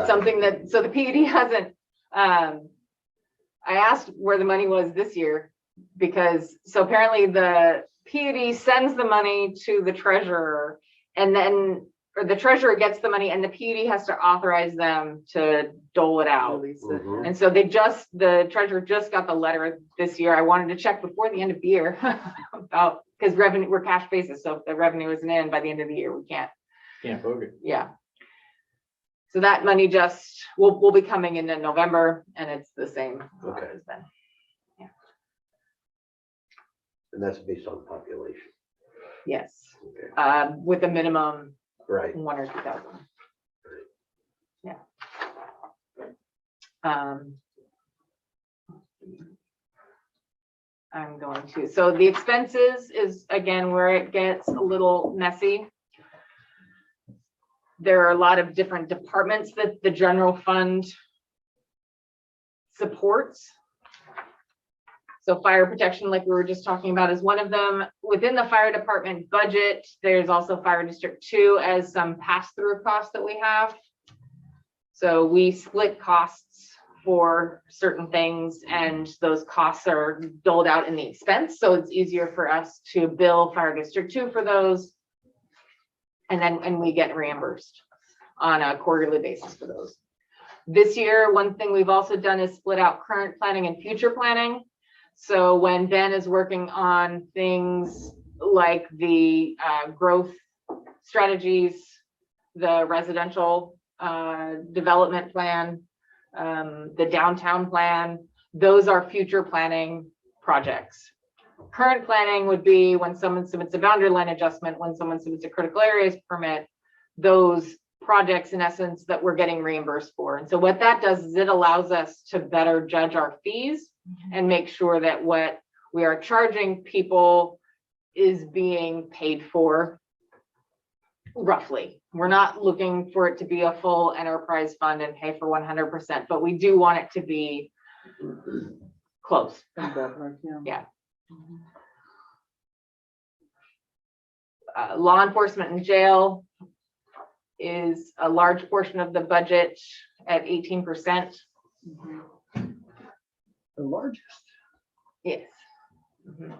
Speaker 4: something that, so the PUD hasn't, I asked where the money was this year because, so apparently the PUD sends the money to the treasurer and then, or the treasurer gets the money and the PUD has to authorize them to dole it out.
Speaker 6: Release it.
Speaker 7: Mhm.
Speaker 4: And so the treasurer just got the letter this year. I wanted to check before the end of the year about, because revenue, we're cash basis. So if the revenue isn't in by the end of the year, we can't.
Speaker 3: Can't book it.
Speaker 4: Yeah. So that money just will be coming in November and it's the same.
Speaker 7: Okay.
Speaker 4: as then.
Speaker 7: And that's based on population.
Speaker 4: Yes,
Speaker 7: Okay.
Speaker 4: with a minimum
Speaker 7: Right.
Speaker 4: 1,000 or 2,000. Yeah. I'm going to, so the expenses is again where it gets a little messy. There are a lot of different departments that the general fund supports. So fire protection, like we were just talking about, is one of them. Within the fire department budget, there's also Fire District 2 as some pass-through costs that we have. So we split costs for certain things and those costs are doled out in the expense. So it's easier for us to bill Fire District 2 for those. And we get reimbursed on a quarterly basis for those. This year, one thing we've also done is split out current planning and future planning. So when Ben is working on things like the growth strategies, the residential development plan, the downtown plan, those are future planning projects. Current planning would be when someone submits a boundary line adjustment, when someone submits a critical areas permit, those projects in essence that we're getting reimbursed for. And so what that does is it allows us to better judge our fees and make sure that what we are charging people is being paid for roughly. We're not looking for it to be a full enterprise fund and pay for 100%, but we do want it to be close.
Speaker 6: In that part, yeah.
Speaker 4: Yeah. Law enforcement and jail is a large portion of the budget at 18%.
Speaker 5: The largest.
Speaker 4: Yes. Mhm.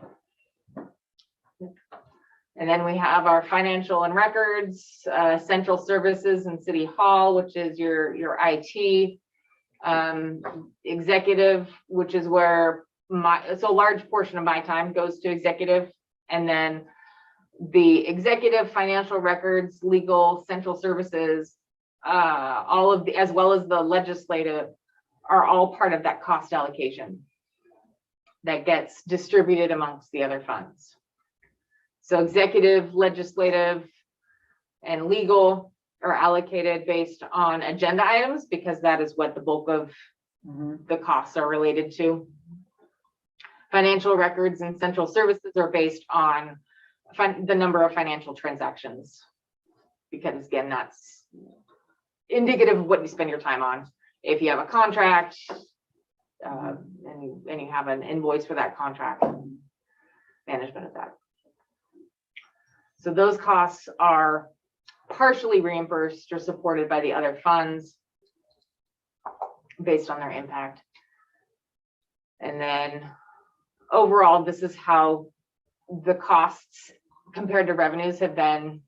Speaker 4: And then we have our financial and records, central services and city hall, which is your IT. Executive, which is where so a large portion of my time goes to executive. And then the executive, financial records, legal, central services, all of the, as well as the legislative, are all part of that cost allocation that gets distributed amongst the other funds. So executive, legislative, and legal are allocated based on agenda items because that is what the bulk of the costs are related to. Financial records and central services are based on the number of financial transactions, because again, that's indicative of what you spend your time on. If you have a contract and you have an invoice for that contract, management of that. So those costs are partially reimbursed or supported by the other funds based on their impact. And then overall, this is how the costs compared to revenues have been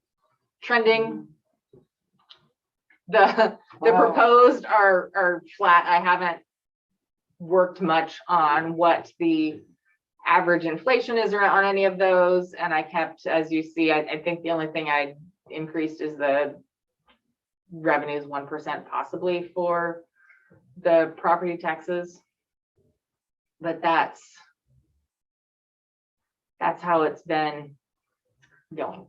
Speaker 4: trending. The proposed are flat. I haven't worked much on what the average inflation is on any of those. And I kept, as you see, I think the only thing I increased is the revenues 1% possibly for the property taxes. But that's how it's been going.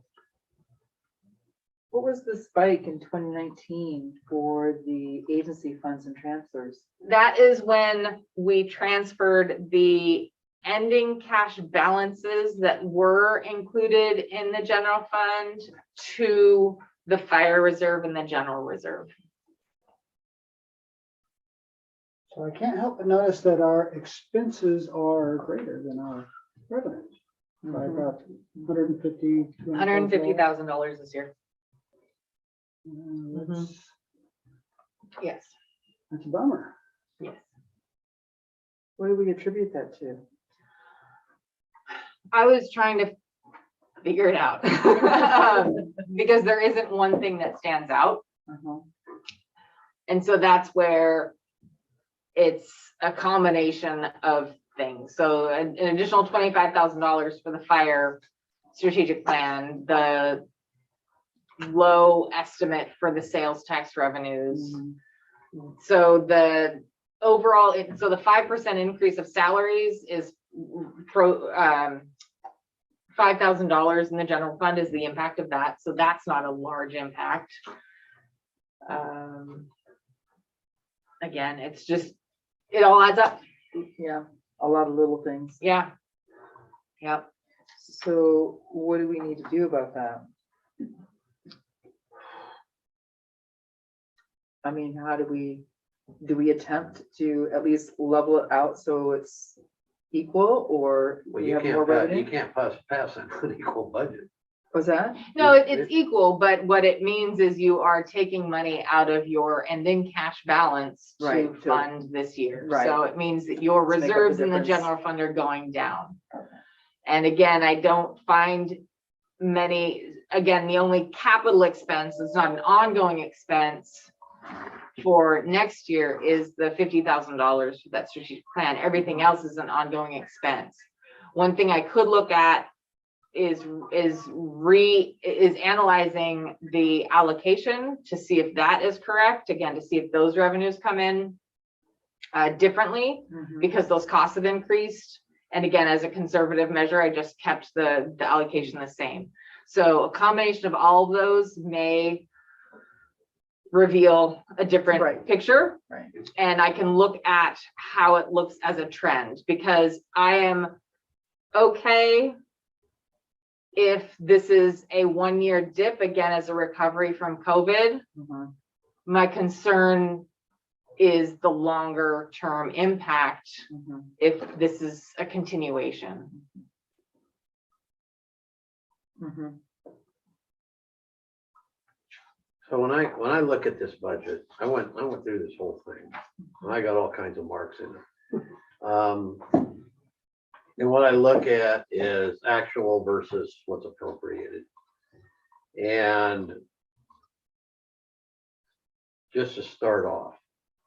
Speaker 6: What was the spike in 2019 for the agency funds and transfers?
Speaker 4: That is when we transferred the ending cash balances that were included in the general fund to the fire reserve and the general reserve.
Speaker 5: So I can't help but notice that our expenses are greater than our revenues by about $150,000.
Speaker 4: $150,000 this year.
Speaker 5: That's
Speaker 4: Yes.
Speaker 5: a bummer.
Speaker 4: Yes.
Speaker 6: What do we attribute that to?
Speaker 4: I was trying to figure it out because there isn't one thing that stands out. And so that's where it's a combination of things. So an additional $25,000 for the fire strategic plan, the low estimate for the sales tax revenues. So the overall, so the 5% increase of salaries is $5,000 in the general fund is the impact of that. So that's not a large impact. Again, it's just, it all adds up.
Speaker 6: Yeah, a lot of little things.
Speaker 4: Yeah. Yep.
Speaker 6: So what do we need to do about that? I mean, how do we attempt to at least level it out so it's equal, or
Speaker 7: Well,
Speaker 6: we
Speaker 7: you
Speaker 6: have more
Speaker 7: can't,
Speaker 6: revenue?
Speaker 7: you can't pass an unequal budget.
Speaker 6: What's that?
Speaker 4: No, it's equal, but what it means is you are taking money out of your ending cash balance to
Speaker 6: Right, to-
Speaker 4: fund this year.
Speaker 6: Right.
Speaker 4: So it means that your
Speaker 6: To make up the
Speaker 4: reserves in the
Speaker 6: difference.
Speaker 4: general fund are going down.
Speaker 6: Okay.
Speaker 4: And again, I don't find many, again, the only capital expense, it's not an ongoing expense for next year, is the $50,000 for that strategic plan. Everything else is an ongoing expense. One thing I could look at is analyzing the allocation to see if that is correct. Again, to see if those revenues come in differently because those costs have increased. And again, as a conservative measure, I just kept the allocation the same. So a combination of all of those may reveal a different picture.
Speaker 6: Right.
Speaker 4: And I can look at how it looks as a trend, because I am okay if this is a 1-year dip, again, as a recovery from COVID. My concern is the longer term impact if this is a continuation.
Speaker 7: So when I look at this budget, I went through this whole thing, and I got all kinds of marks in it. And what I look at is actual versus what's appropriated. And just to start off,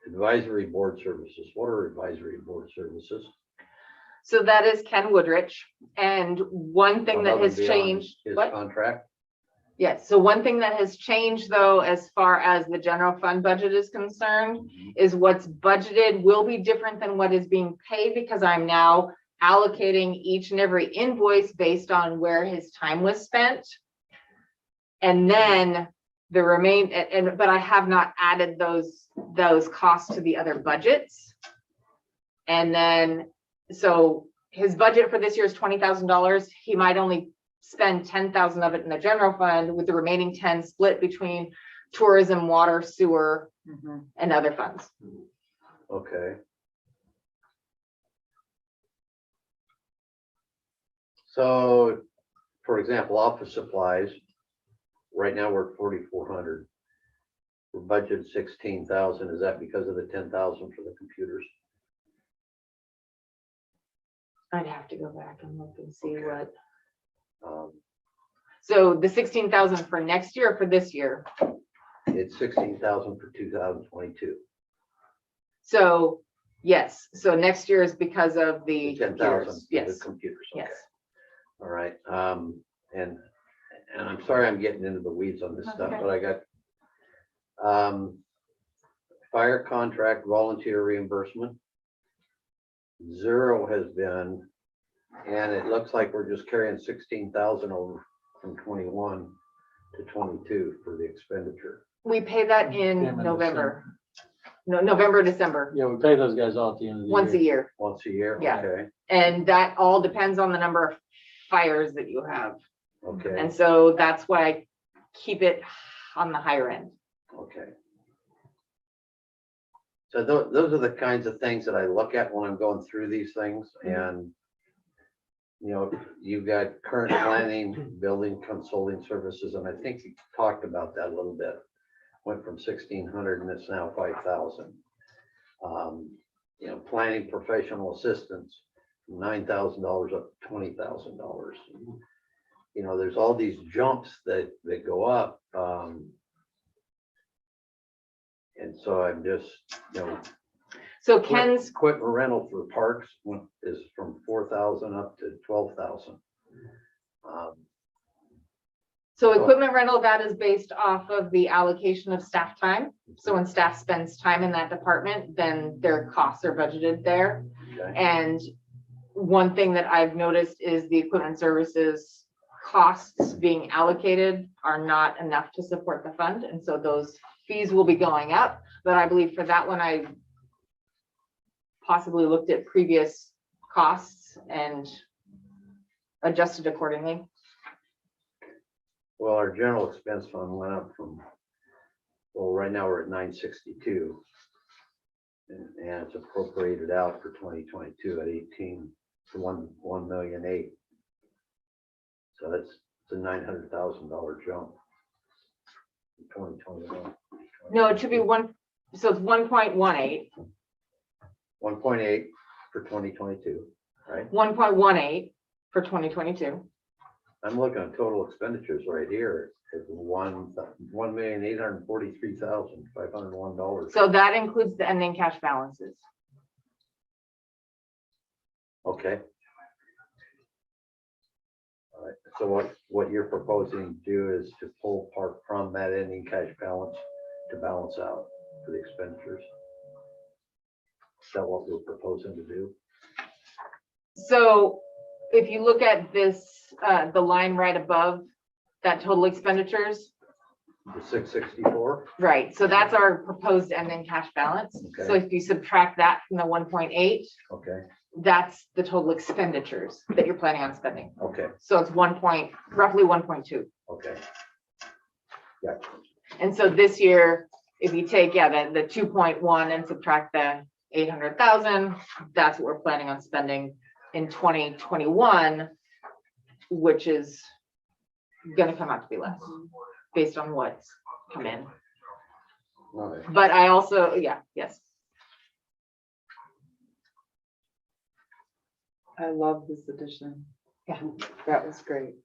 Speaker 7: advisory board services. What are advisory board services?
Speaker 4: So that is Ken Woodrich. And one thing that
Speaker 7: Above
Speaker 4: has
Speaker 7: and beyond
Speaker 4: changed.
Speaker 7: His
Speaker 4: What?
Speaker 7: contract?
Speaker 4: Yes, so one thing that has changed though, as far as the general fund budget is concerned, is what's budgeted will be different than what is being paid, because I'm now allocating each and every invoice based on where his time was spent. And then the but I have not added those costs to the other budgets. And then, so his budget for this year is $20,000. He might only spend 10,000 of it in the general fund, with the remaining 10 split between tourism, water, sewer, and other funds.
Speaker 7: Okay. So, for example, office supplies, right now we're at 4,400. We're budgeted 16,000. Is that because of the 10,000 for the computers?
Speaker 4: I'd have to go back and look and see
Speaker 7: Okay.
Speaker 4: what.
Speaker 7: Um,
Speaker 4: So the 16,000 for next year or for this year?
Speaker 7: It's 16,000 for 2022.
Speaker 4: So, yes, so next year is because of the
Speaker 7: 10,000
Speaker 4: computers.
Speaker 7: for the
Speaker 4: Yes,
Speaker 7: computers. Okay.
Speaker 4: yes.
Speaker 7: All right. And I'm sorry I'm getting into the weeds on this
Speaker 4: That's
Speaker 7: stuff,
Speaker 4: okay.
Speaker 7: but I got fire contract volunteer reimbursement. 0 has been, and it looks like we're just carrying 16,000 over from 21 to 22 for the expenditure.
Speaker 4: We pay that in
Speaker 3: Payment
Speaker 4: November. No, November, December,
Speaker 3: Yeah, we pay those guys all at the end of the
Speaker 4: once a year.
Speaker 7: Once a year?
Speaker 4: Yeah.
Speaker 7: Okay,
Speaker 4: And that all depends on the number of fires that you have.
Speaker 7: okay,
Speaker 4: And so that's why I keep it on the higher end.
Speaker 7: okay. So those are the kinds of things that I look at when I'm going through these things, and you know, you've got current planning, building consulting services, and I think you talked about that a little bit. Went from 1,600 and it's now 5,000. You know, planning professional assistants, $9,000 up to $20,000. You know, there's all these jumps that go up. And so I'm just, you know,
Speaker 4: So Ken's,
Speaker 7: equipment rental for parks is from 4,000 up to 12,000.
Speaker 4: so equipment rental, that is based off of the allocation of staff time. So when staff spends time in that department, then their costs are budgeted there.
Speaker 7: Okay.
Speaker 4: And one thing that I've noticed is the equipment services costs being allocated are not enough to support the fund. And so those fees will be going up. But I believe for that one, I possibly looked at previous costs and adjusted accordingly.
Speaker 7: Well, our general expense fund went up from, well, right now we're at 962. And it's appropriated out for 2022 at 18 to 1,000,008. So that's a $900,000 jump. In 2021.
Speaker 4: No, it should be so it's 1.18,
Speaker 7: 1.8 for 2022, right?
Speaker 4: 1.18 for 2022.
Speaker 7: I'm looking at total expenditures right here. It's $1,843,501.
Speaker 4: So that includes the ending cash balances.
Speaker 7: Okay. All right, so what you're proposing to do is to pull part from that ending cash balance to balance out for the expenditures? Is that what we're proposing to do?
Speaker 4: So if you look at this, the line right above that total expenditures,
Speaker 7: The 664?
Speaker 4: right, so that's our proposed ending cash balance. So
Speaker 7: Okay.
Speaker 4: if you subtract that from the 1.8,
Speaker 7: Okay,
Speaker 4: that's the total expenditures that you're planning on spending.
Speaker 7: okay,
Speaker 4: So it's roughly 1.2.
Speaker 7: okay. Yeah,
Speaker 4: And so this year, if you take, the 2.1 and subtract the 800,000, that's what we're planning on spending in 2021, which is gonna come out to be less based on what's come in.
Speaker 7: all right.
Speaker 4: But I also, yes.
Speaker 6: I love this addition.
Speaker 4: Yeah.
Speaker 6: That was great.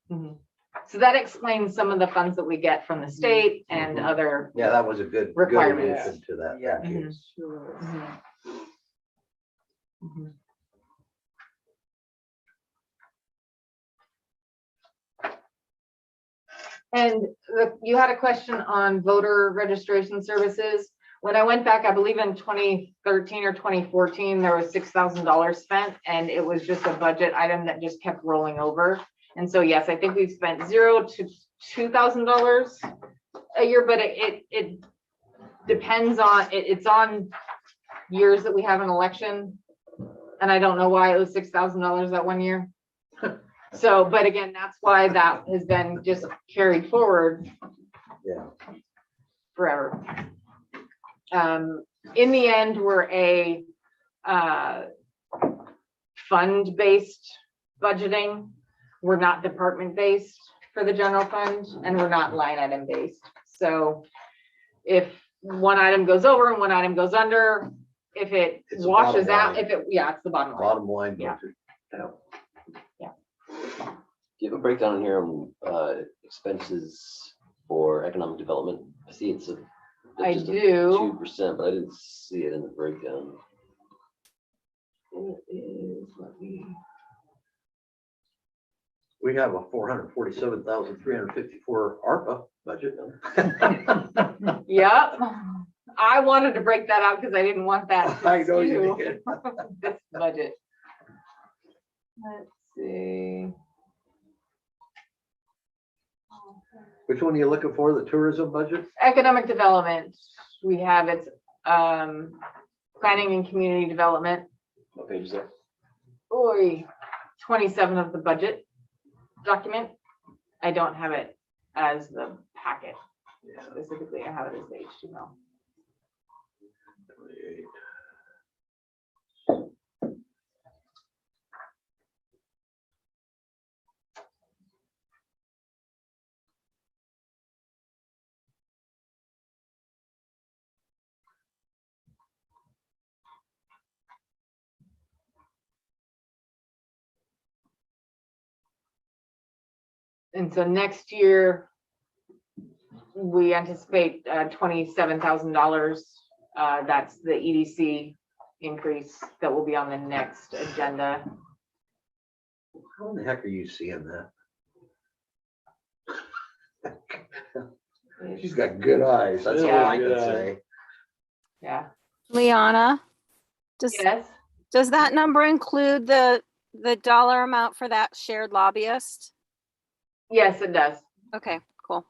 Speaker 4: So that explains some of the funds that we get from the state and
Speaker 7: Mhm.
Speaker 4: other.
Speaker 7: Yeah, that was a good
Speaker 4: Requirements.
Speaker 7: addition to that.
Speaker 6: Yeah.
Speaker 7: Thank you.
Speaker 4: Mhm.
Speaker 6: Sure.
Speaker 4: Mhm. Mhm. And you had a question on voter registration services. When I went back, I believe in 2013 or 2014, there was $6,000 spent, and it was just a budget item that just kept rolling over. And so, yes, I think we've spent $0 to $2,000 a year, but it depends on, it's on years that we have an election. And I don't know why it was $6,000 that one year. So, but again, that's why that has been just carried forward
Speaker 7: Yeah.
Speaker 4: forever. In the end, we're a fund-based budgeting. We're not department-based for the general fund, and we're not line item-based. So if one item goes over and one item goes under, if it
Speaker 7: It's the
Speaker 4: washes
Speaker 7: bottom
Speaker 4: out,
Speaker 7: line.
Speaker 4: it's the bottom line.
Speaker 7: Bottom line.
Speaker 4: Yeah.
Speaker 7: budget. Yeah.
Speaker 1: Do you have a breakdown in here on expenses for economic development? I see it's
Speaker 4: I
Speaker 1: just
Speaker 4: do.
Speaker 1: 2%, but I didn't see it in the breakdown.
Speaker 4: It is, let me.
Speaker 7: We have a 447,354 ARPA budget.
Speaker 4: Yep. I wanted to break that out because I didn't want that
Speaker 7: I
Speaker 4: to
Speaker 7: know you
Speaker 4: skew
Speaker 7: did.
Speaker 4: this budget. Let's see.
Speaker 7: Which one are you looking for? The tourism budget?
Speaker 4: Economic development, we have its planning and community development.
Speaker 1: What page is that?
Speaker 4: 27 of the budget document. I don't have it as the packet. Specifically, I have it as the HTML.
Speaker 7: 28.
Speaker 4: And so next year, we anticipate $27,000. That's the EDC increase that will be on the next agenda.
Speaker 7: How in the heck are you seeing that? She's got good eyes. That's all I can say.
Speaker 4: Yeah.
Speaker 8: Liana,
Speaker 4: Yes.
Speaker 8: does that number include the dollar amount for that shared lobbyist?
Speaker 4: Yes, it does.
Speaker 8: Okay, cool.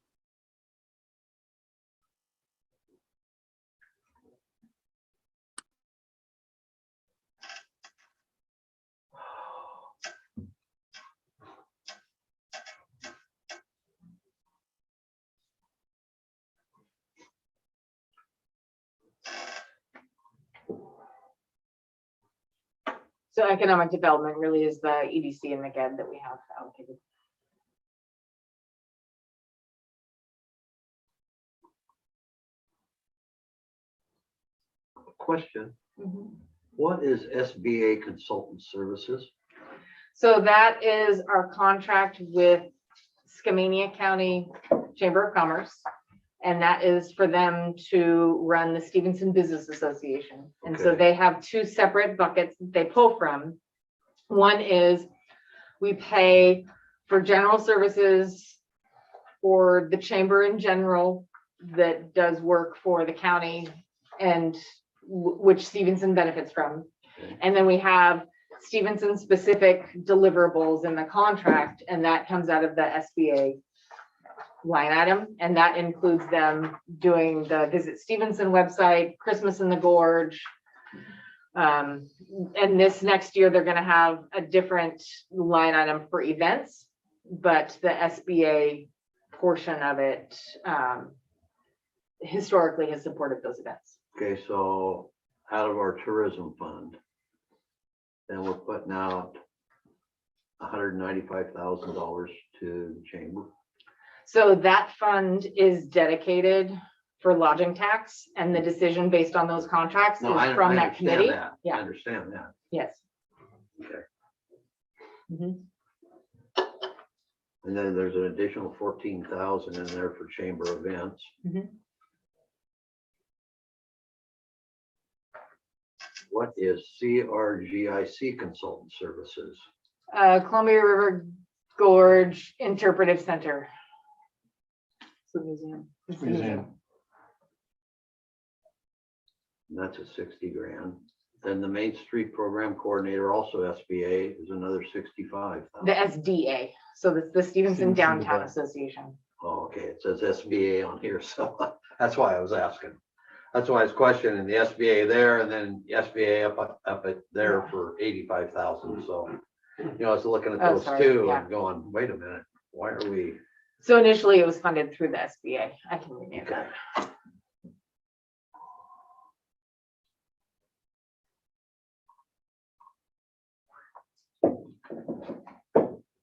Speaker 4: So economic development really is the EDC and McEd that we have allocated.
Speaker 7: Question, what is SBA Consultant Services?
Speaker 4: So that is our contract with Skamania County Chamber of Commerce. And that is for them to run the Stevenson Business Association. And so
Speaker 7: Okay.
Speaker 4: they have two separate buckets that they pull from. One is we pay for general services for the chamber in general that does work for the county and which Stevenson benefits from.
Speaker 1: Okay.
Speaker 4: And then we have Stevenson specific deliverables in the contract, and that comes out of the SBA line item, and that includes them doing the Visit Stevenson website, Christmas in the Gorge. And this next year, they're gonna have a different line item for events, but the SBA portion of it historically has supported those events.
Speaker 7: Okay, so out of our tourism fund, then we're putting out $195,000 to the chamber.
Speaker 4: So that fund is dedicated for lodging tax, and the decision based on those contracts is
Speaker 7: No, I
Speaker 4: from that
Speaker 7: understand
Speaker 4: committee.
Speaker 7: that. I
Speaker 4: Yeah.
Speaker 7: understand that.
Speaker 4: Yes.
Speaker 7: Okay.
Speaker 4: Mhm.
Speaker 7: And then there's an additional 14,000 in there for chamber events.
Speaker 4: Mhm.
Speaker 7: What is CRGIC consultant services?
Speaker 4: Columbia River Gorge Interpretive Center.
Speaker 6: It's the museum.
Speaker 4: It's the
Speaker 3: Museum.
Speaker 7: And that's a 60 grand. Then the Main Street Program Coordinator, also SBA, is another 65,000.
Speaker 4: The SDA, so it's the Stevenson
Speaker 3: Stevenson
Speaker 4: Downtown
Speaker 3: Development.
Speaker 4: Association.
Speaker 7: Oh, okay, it says SBA on here, so that's why I was asking. That's why I was questioning the SBA there and then SBA up at there for 85,000, so. You know, I was looking at
Speaker 4: Oh,
Speaker 7: those
Speaker 4: sorry,
Speaker 7: two
Speaker 4: yeah.
Speaker 7: and going, wait a minute, why are we?
Speaker 4: So initially it was funded through the SBA. I can rename
Speaker 7: Okay.
Speaker 4: that.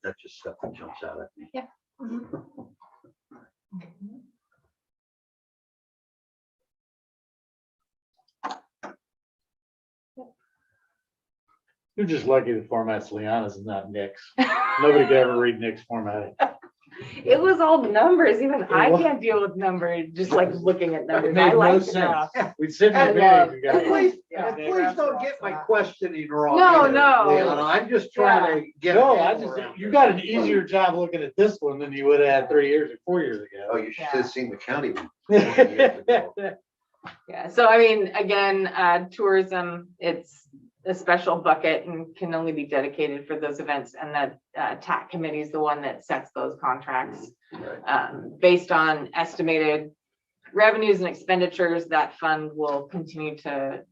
Speaker 7: That's just stuff that jumps out at me.
Speaker 3: You're just lucky the format's Liana's and not Nick's. Nobody could ever read Nick's formatting.
Speaker 4: It was all numbers. Even I
Speaker 3: was.
Speaker 4: can't deal with numbers, just like looking at
Speaker 3: It
Speaker 4: numbers.
Speaker 3: made
Speaker 4: I
Speaker 3: no
Speaker 4: like
Speaker 3: sense.
Speaker 4: it.
Speaker 3: We'd sit in
Speaker 4: I
Speaker 3: the
Speaker 4: love-
Speaker 3: meeting together.
Speaker 7: Please,
Speaker 4: Yeah.
Speaker 7: please don't get my questioning wrong.
Speaker 4: No,
Speaker 7: either,
Speaker 4: no.
Speaker 7: Leona. I'm just trying to get. a
Speaker 3: No, I
Speaker 7: handle
Speaker 3: just,
Speaker 7: around
Speaker 3: you
Speaker 7: this.
Speaker 3: got an easier job looking at this one than you would have had 3 years or 4 years
Speaker 7: Oh,
Speaker 3: ago.
Speaker 7: you should
Speaker 4: Yeah.
Speaker 7: have seen the county one. 20 years ago.
Speaker 4: Yeah, so I mean, again, tourism, it's a special bucket and can only be dedicated for those events. And the TAC committee is the one that sets those contracts.
Speaker 7: Right.
Speaker 4: Based on estimated revenues and expenditures, that fund will continue to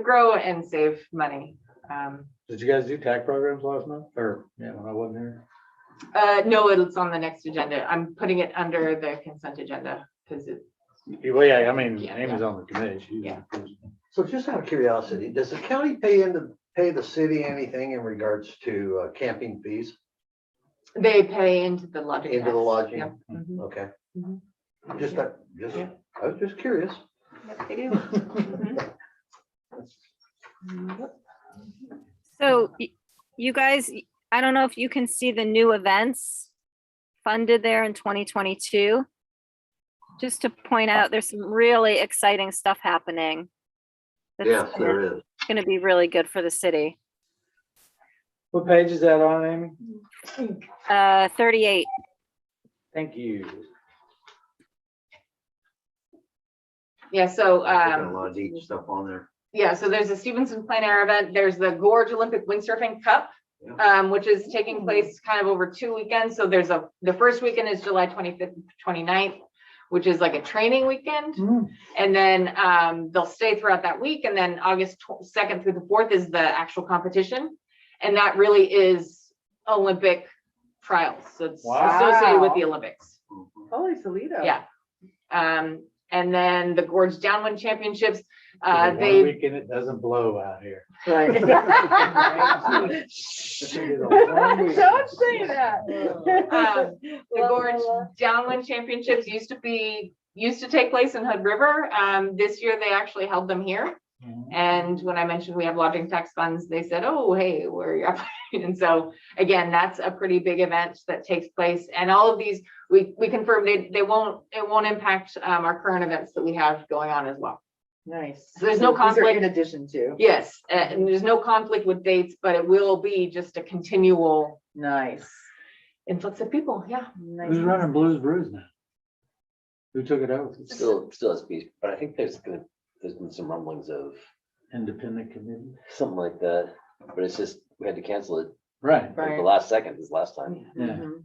Speaker 4: grow and save money.
Speaker 3: Did you guys do TAC programs last month? Or, yeah, when I wasn't here?
Speaker 4: No, it's on the next agenda. I'm putting it under the consent agenda because it,
Speaker 3: Well, yeah, I mean,
Speaker 4: Yeah,
Speaker 3: Amy's on the committee. She's-
Speaker 4: Yeah.
Speaker 7: So just out of curiosity, does the county pay the city anything in regards to camping fees
Speaker 4: they pay into the lodging.
Speaker 7: into the
Speaker 4: tax.
Speaker 7: lodging?
Speaker 4: Yep. Mhm.
Speaker 7: Okay.
Speaker 4: Mhm.
Speaker 7: I'm just,
Speaker 4: Yeah.
Speaker 7: I was just curious.
Speaker 4: Yep, they do. Mhm.
Speaker 8: So you guys, I don't know if you can see the new events funded there in 2022. Just to point out, there's some really exciting stuff happening.
Speaker 7: Yes, there is.
Speaker 8: Going to be really good for the city.
Speaker 3: What page is that on, Amy?
Speaker 8: 38.
Speaker 3: Thank you.
Speaker 4: Yeah, so,
Speaker 7: There's a lot of neat stuff on there.
Speaker 4: yeah, so there's a Stevenson plein air event. There's the Gorge Olympic Windsurfing Cup, which is taking place kind of over 2 weekends. So there's the first weekend is July 25th, 29th, which is like a training weekend. And then they'll stay throughout that week. And then August 2nd through the 4th is the actual competition. And that really is Olympic trials. So it's associated with the Olympics.
Speaker 6: Holy Toledo.
Speaker 4: Yeah. And then the Gorge Downwind Championships,
Speaker 3: One
Speaker 4: they.
Speaker 3: weekend it doesn't blow out here.
Speaker 6: Right.
Speaker 4: Don't say that. The Gorge Downwind Championships used to take place in Hood River. This year they actually held them here. And when I mentioned we have lodging tax funds, they said, oh, hey, where are you at? And so again, that's a pretty big event that takes place. And all of these, we confirmed it won't impact our current events that we have going on as well.
Speaker 6: Nice.
Speaker 4: So there's no
Speaker 6: These are
Speaker 4: conflict.
Speaker 6: in addition to.
Speaker 4: Yes, and there's no conflict with dates, but it will be just a continual
Speaker 6: Nice.
Speaker 4: influx of people. Yeah.
Speaker 6: Nice.
Speaker 3: Who's running Blues Brews now? Who took it over?
Speaker 1: Still has to be, but I think there's been some rumblings of
Speaker 3: Independent committee.
Speaker 1: something like that, but it's just, we had to cancel it
Speaker 3: Right.
Speaker 1: at
Speaker 4: Right.
Speaker 1: the last second, this last time.
Speaker 3: Yeah.
Speaker 6: Mhm.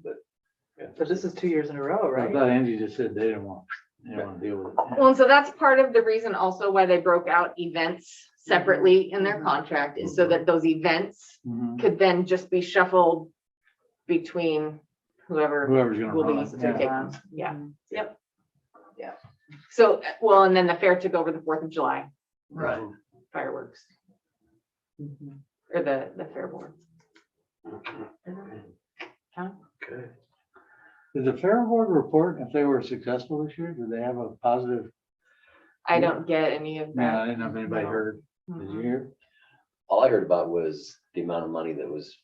Speaker 1: Yeah.
Speaker 6: So this is 2 years in a row,
Speaker 3: I
Speaker 6: right?
Speaker 3: thought Angie just said they didn't want to deal with it.
Speaker 4: Well, and so that's part of the reason also why they broke out events separately in their
Speaker 6: Mhm.
Speaker 4: contract is so that those events
Speaker 3: Mhm.
Speaker 4: could then just be shuffled between whoever
Speaker 3: Whoever's gonna
Speaker 4: will be
Speaker 3: run it.
Speaker 4: to
Speaker 3: Yeah.
Speaker 4: take them. Yeah.
Speaker 6: Mhm.
Speaker 4: Yep. Yeah. So, well, and then the fair took over the 4th of July
Speaker 7: Right.
Speaker 4: fireworks
Speaker 6: Mhm.
Speaker 4: or the fair board.
Speaker 7: Okay.
Speaker 3: Did the fair board report if they were successful this year? Did they have a positive?
Speaker 4: I don't get any of
Speaker 3: No, I
Speaker 4: that.
Speaker 3: didn't know if anybody
Speaker 4: No.
Speaker 3: heard. Did you hear?
Speaker 1: All I heard about was the amount of money that was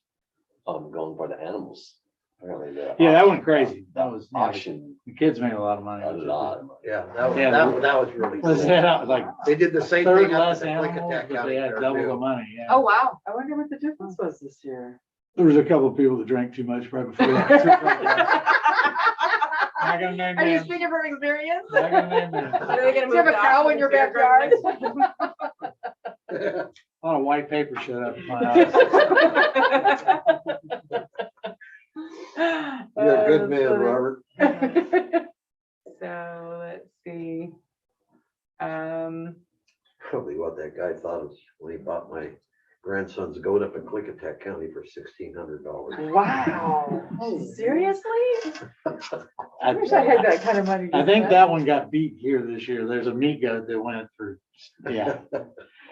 Speaker 1: going for the animals. Apparently the
Speaker 3: Yeah, that went crazy. That was, yeah,
Speaker 1: auction,
Speaker 3: the kids made a lot of money.
Speaker 1: a lot of money.
Speaker 7: Yeah, that was,
Speaker 3: Yeah,
Speaker 7: that was really
Speaker 3: Was
Speaker 7: cool.
Speaker 3: that like
Speaker 7: They did the same
Speaker 3: third
Speaker 7: thing up
Speaker 3: less
Speaker 7: at the
Speaker 3: animals,
Speaker 7: Clickitat
Speaker 3: but
Speaker 7: County
Speaker 3: they had
Speaker 7: Fair
Speaker 3: double the
Speaker 7: too.
Speaker 3: money, yeah.
Speaker 4: Oh, wow.
Speaker 6: I wonder what the difference was this year.
Speaker 3: There was a couple of people that drank too much right before that. Not gonna name
Speaker 4: Are you
Speaker 3: names.
Speaker 4: speaking from experience?
Speaker 3: Not gonna name names.
Speaker 4: Are they gonna Do you have a cow in your backyard?
Speaker 3: A lot of white paper showed up in my house.
Speaker 7: You're a good man,
Speaker 4: funny.
Speaker 7: Robert.
Speaker 4: So let's see.
Speaker 7: Probably what that guy thought was when he bought my grandson's goat up in Clickitat County for $1,600.
Speaker 6: Wow. Seriously? I wish
Speaker 3: I
Speaker 6: I had that kind of money. to
Speaker 3: think
Speaker 6: spend.
Speaker 3: that one got beat here this year. There's a meat goat that went for, yeah.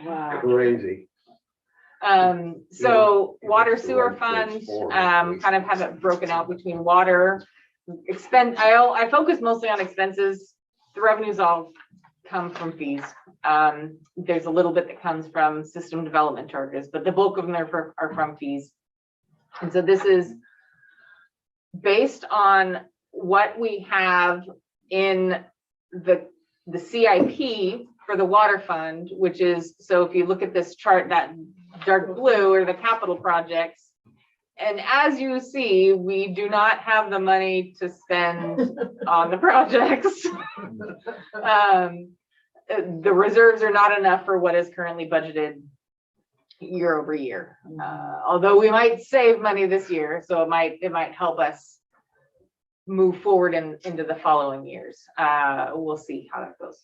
Speaker 6: Wow.
Speaker 7: Crazy.
Speaker 4: So
Speaker 7: You
Speaker 4: water
Speaker 7: went to the
Speaker 4: sewer
Speaker 7: right
Speaker 4: fund,
Speaker 7: place for it,
Speaker 4: kind of have it broken out between water. I focus mostly on expenses. The revenues all come from fees. There's a little bit that comes from system development charges, but the bulk of them are from fees. And so this is based on what we have in the CIP for the water fund, which is, so if you look at this chart, that dark blue are the capital projects. And as you see, we do not have the money to spend on the projects. The reserves are not enough for what is currently budgeted year over year. Although we might save money this year, so it might help us move forward into the following years. We'll see how that goes.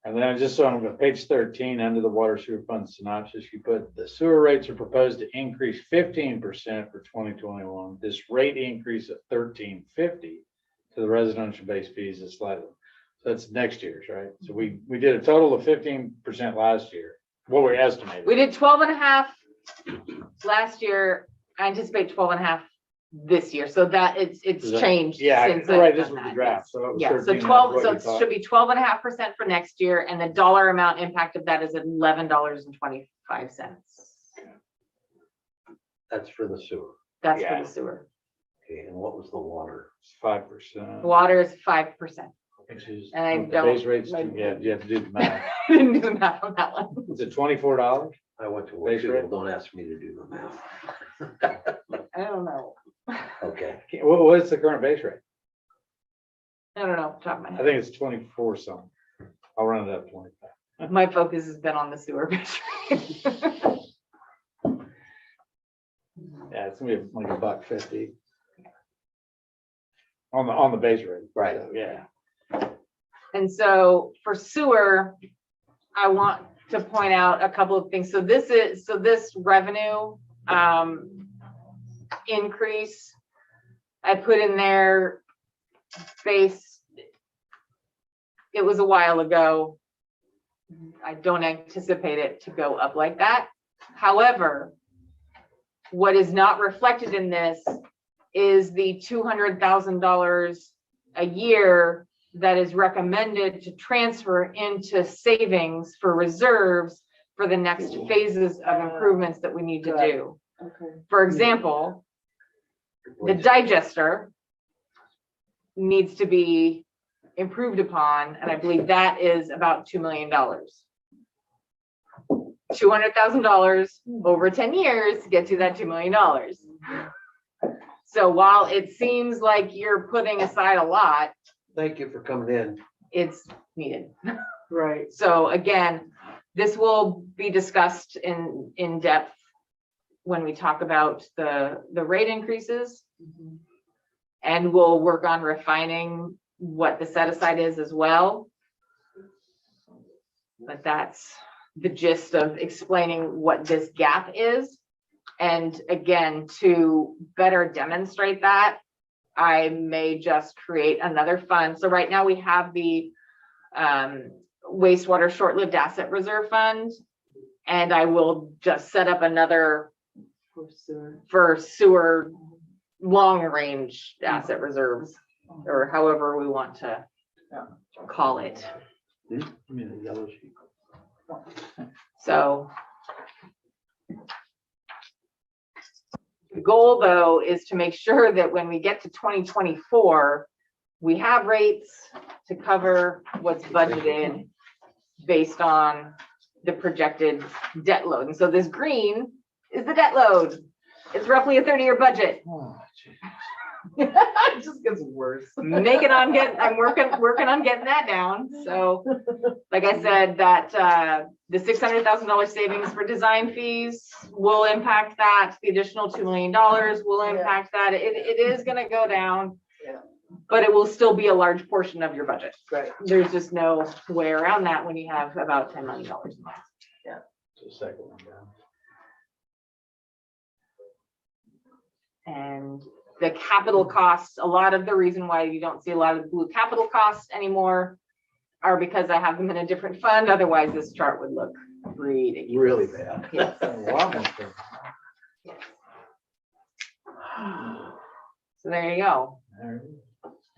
Speaker 3: And then just so on page 13, under the water sewer fund synopsis, you put the sewer rates are proposed to increase 15% for 2021. This rate increase of $13.50 to the residential base fees is slightly. So that's next year's, right? So we did a total of 15% last year. What we estimated.
Speaker 4: We did 12.5 last year. I anticipate 12.5 this year. So that it's changed.
Speaker 3: Yeah,
Speaker 4: since
Speaker 3: right.
Speaker 4: I've
Speaker 3: This
Speaker 4: done
Speaker 3: was the
Speaker 4: that,
Speaker 3: draft.
Speaker 4: yes.
Speaker 3: So it was
Speaker 4: Yeah, so
Speaker 3: 13,
Speaker 4: 12,
Speaker 3: what
Speaker 4: so
Speaker 3: you
Speaker 4: it
Speaker 3: thought.
Speaker 4: should be 12.5% for next year, and the dollar amount impact of that is $11.25.
Speaker 7: That's for the sewer.
Speaker 4: That's
Speaker 3: Yeah.
Speaker 4: for the sewer.
Speaker 7: Okay, and what was the water?
Speaker 3: 5%.
Speaker 4: Water is 5%.
Speaker 3: Which is
Speaker 4: And I
Speaker 3: the
Speaker 4: don't-
Speaker 3: base rates.
Speaker 4: like-
Speaker 3: Yeah, you have to do the math.
Speaker 4: I didn't do the math on that one.
Speaker 3: Is it $24?
Speaker 7: I went to
Speaker 3: Base
Speaker 7: work,
Speaker 3: rate?
Speaker 7: people don't ask me to do the math.
Speaker 4: I don't know.
Speaker 7: Okay,
Speaker 3: What's the current base rate?
Speaker 4: I don't know off the top of my
Speaker 3: I
Speaker 4: head.
Speaker 3: think it's 24 something. I'll run it up 25.
Speaker 4: My focus has been on the sewer base rate.
Speaker 3: Yeah, it's gonna be like $1.50 on the base rate.
Speaker 7: Right.
Speaker 3: So, yeah.
Speaker 4: And so for sewer, I want to point out a couple of things. So this revenue increase, I put in there base. It was a while ago. I don't anticipate it to go up like that. However, what is not reflected in this is the $200,000 a year that is recommended to transfer into savings for reserves for the next phases of improvements that we need to do.
Speaker 6: Okay.
Speaker 4: For example, the digester needs to be improved upon, and I believe that is about $2 million. $200,000 over 10 years gets you that $2 million. So while it seems like you're putting aside a lot,
Speaker 7: thank you for coming in.
Speaker 4: it's needed.
Speaker 6: Right.
Speaker 4: So again, this will be discussed in depth when we talk about the rate increases. And we'll work on refining what the set aside is as well. But that's the gist of explaining what this gap is. And again, to better demonstrate that, I may just create another fund. So right now we have the wastewater short-lived asset reserve fund, and I will just set up another for sewer long-range asset reserves, or however we want to call it.
Speaker 3: I mean, the yellow sheet.
Speaker 4: So goal, though, is to make sure that when we get to 2024, we have rates to cover what's budgeted based on the projected debt load. And so this green is the debt load. It's roughly a 30-year budget.
Speaker 3: Oh, geez.
Speaker 6: It just gets worse.
Speaker 4: I'm working on getting that down. So, like I said, that the $600,000 savings for design fees will impact that. The additional $2 million will impact that. It is going to go down,
Speaker 6: Yeah.
Speaker 4: but it will still be a large portion of your budget.
Speaker 6: Right.
Speaker 4: There's just no way around that when you have about $10 million a month.
Speaker 3: The second one down.
Speaker 4: And the capital costs, a lot of the reason why you don't see a lot of the blue capital costs anymore are because I have them in a different fund. Otherwise, this chart would look ridiculous.
Speaker 7: Really bad.
Speaker 4: Yes.
Speaker 3: A lot more stuff.
Speaker 4: So there you go.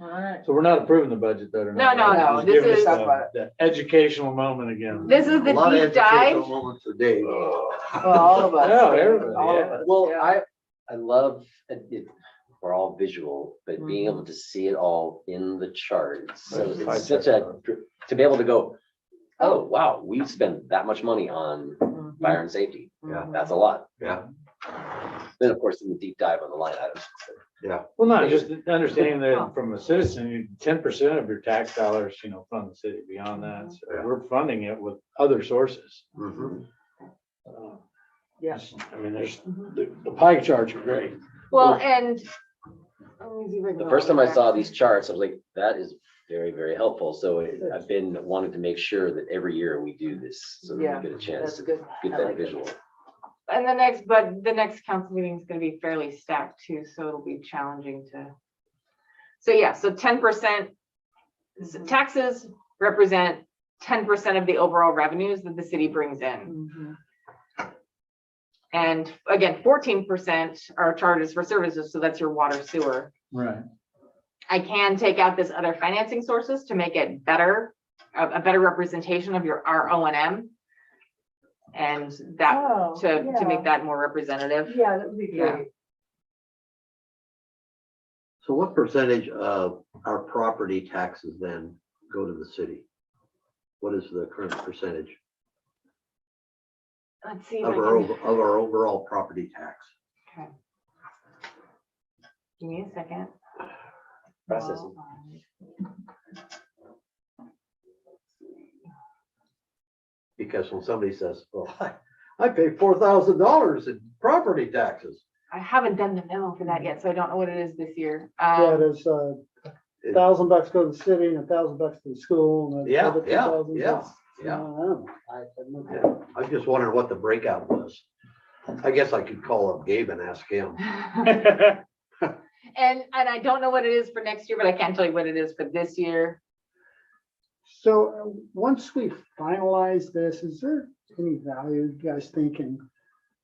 Speaker 6: All right.
Speaker 3: So we're not approving the budget though, or
Speaker 4: No,
Speaker 3: not?
Speaker 4: no, no,
Speaker 3: Just
Speaker 4: this
Speaker 3: giving us
Speaker 4: is-
Speaker 3: the educational moment again.
Speaker 4: This is the
Speaker 7: A lot of
Speaker 4: deep dive.
Speaker 7: educational moments a day.
Speaker 6: Well, all of us.
Speaker 3: Yeah, everybody,
Speaker 6: All of
Speaker 3: yeah.
Speaker 6: us,
Speaker 1: Well,
Speaker 6: yeah.
Speaker 1: I love it. We're all visual, but being able to see it all in the charts. So
Speaker 3: Right.
Speaker 1: it's such to be able to go, oh, wow, we spent that much money on fire and safety.
Speaker 7: Yeah.
Speaker 1: That's a lot.
Speaker 7: Yeah.
Speaker 1: Then, of course, in the deep dive on the line items.
Speaker 3: Well, not just understanding that from a citizen, 10% of your tax dollars, fund the city. Beyond that, so
Speaker 7: Yeah.
Speaker 3: we're funding it with other sources.
Speaker 7: Mhm.
Speaker 6: Yeah.
Speaker 3: I mean, there's the pie charts are great.
Speaker 4: Well, and let me see if I can
Speaker 1: The first time I
Speaker 4: go
Speaker 1: saw
Speaker 4: back.
Speaker 1: these charts, I was like, that is very, very helpful. So I've been wanting to make sure that every year we do this, so that
Speaker 6: Yeah,
Speaker 1: we get a chance
Speaker 6: That's
Speaker 1: to
Speaker 6: good.
Speaker 1: get
Speaker 6: I
Speaker 1: that
Speaker 6: like it.
Speaker 1: visual.
Speaker 4: And the next council meeting is going to be fairly stacked too, so it'll be challenging to. So yeah, so 10%, taxes represent 10% of the overall revenues that the city brings in.
Speaker 6: Mhm.
Speaker 4: And again, 14% are charges for services, so that's your water, sewer.
Speaker 3: Right.
Speaker 4: I can take out this other financing sources to make it better, a better representation of our O&M. And that,
Speaker 6: Oh,
Speaker 4: to
Speaker 6: yeah.
Speaker 4: make that more representative.
Speaker 6: Yeah, that would be
Speaker 4: Yeah.
Speaker 6: great.
Speaker 7: So what percentage of our property taxes then go to the city? What is the current percentage
Speaker 4: Let's see. if
Speaker 7: of
Speaker 4: I
Speaker 7: our,
Speaker 4: can-
Speaker 7: of our overall property tax?
Speaker 4: Okay. Give me a second.
Speaker 1: Processing.
Speaker 7: Because when somebody says, well, I pay $4,000 in property taxes.
Speaker 4: I haven't done the memo for that yet, so I don't know what it is this year.
Speaker 5: Yeah, there's $1,000 go to the city and $1,000 to the school. And the
Speaker 7: Yeah,
Speaker 5: other
Speaker 7: yeah,
Speaker 5: 2,000
Speaker 7: yeah,
Speaker 5: goes-
Speaker 7: yeah.
Speaker 5: I don't know. I have no
Speaker 7: Yeah,
Speaker 5: clue.
Speaker 7: I just wondered what the breakout was. I guess I could call up Gabe and ask him.
Speaker 4: And I don't know what it is for next year, but I can tell you what it is for this year.
Speaker 5: So once we finalize this, is there any value, you guys thinking,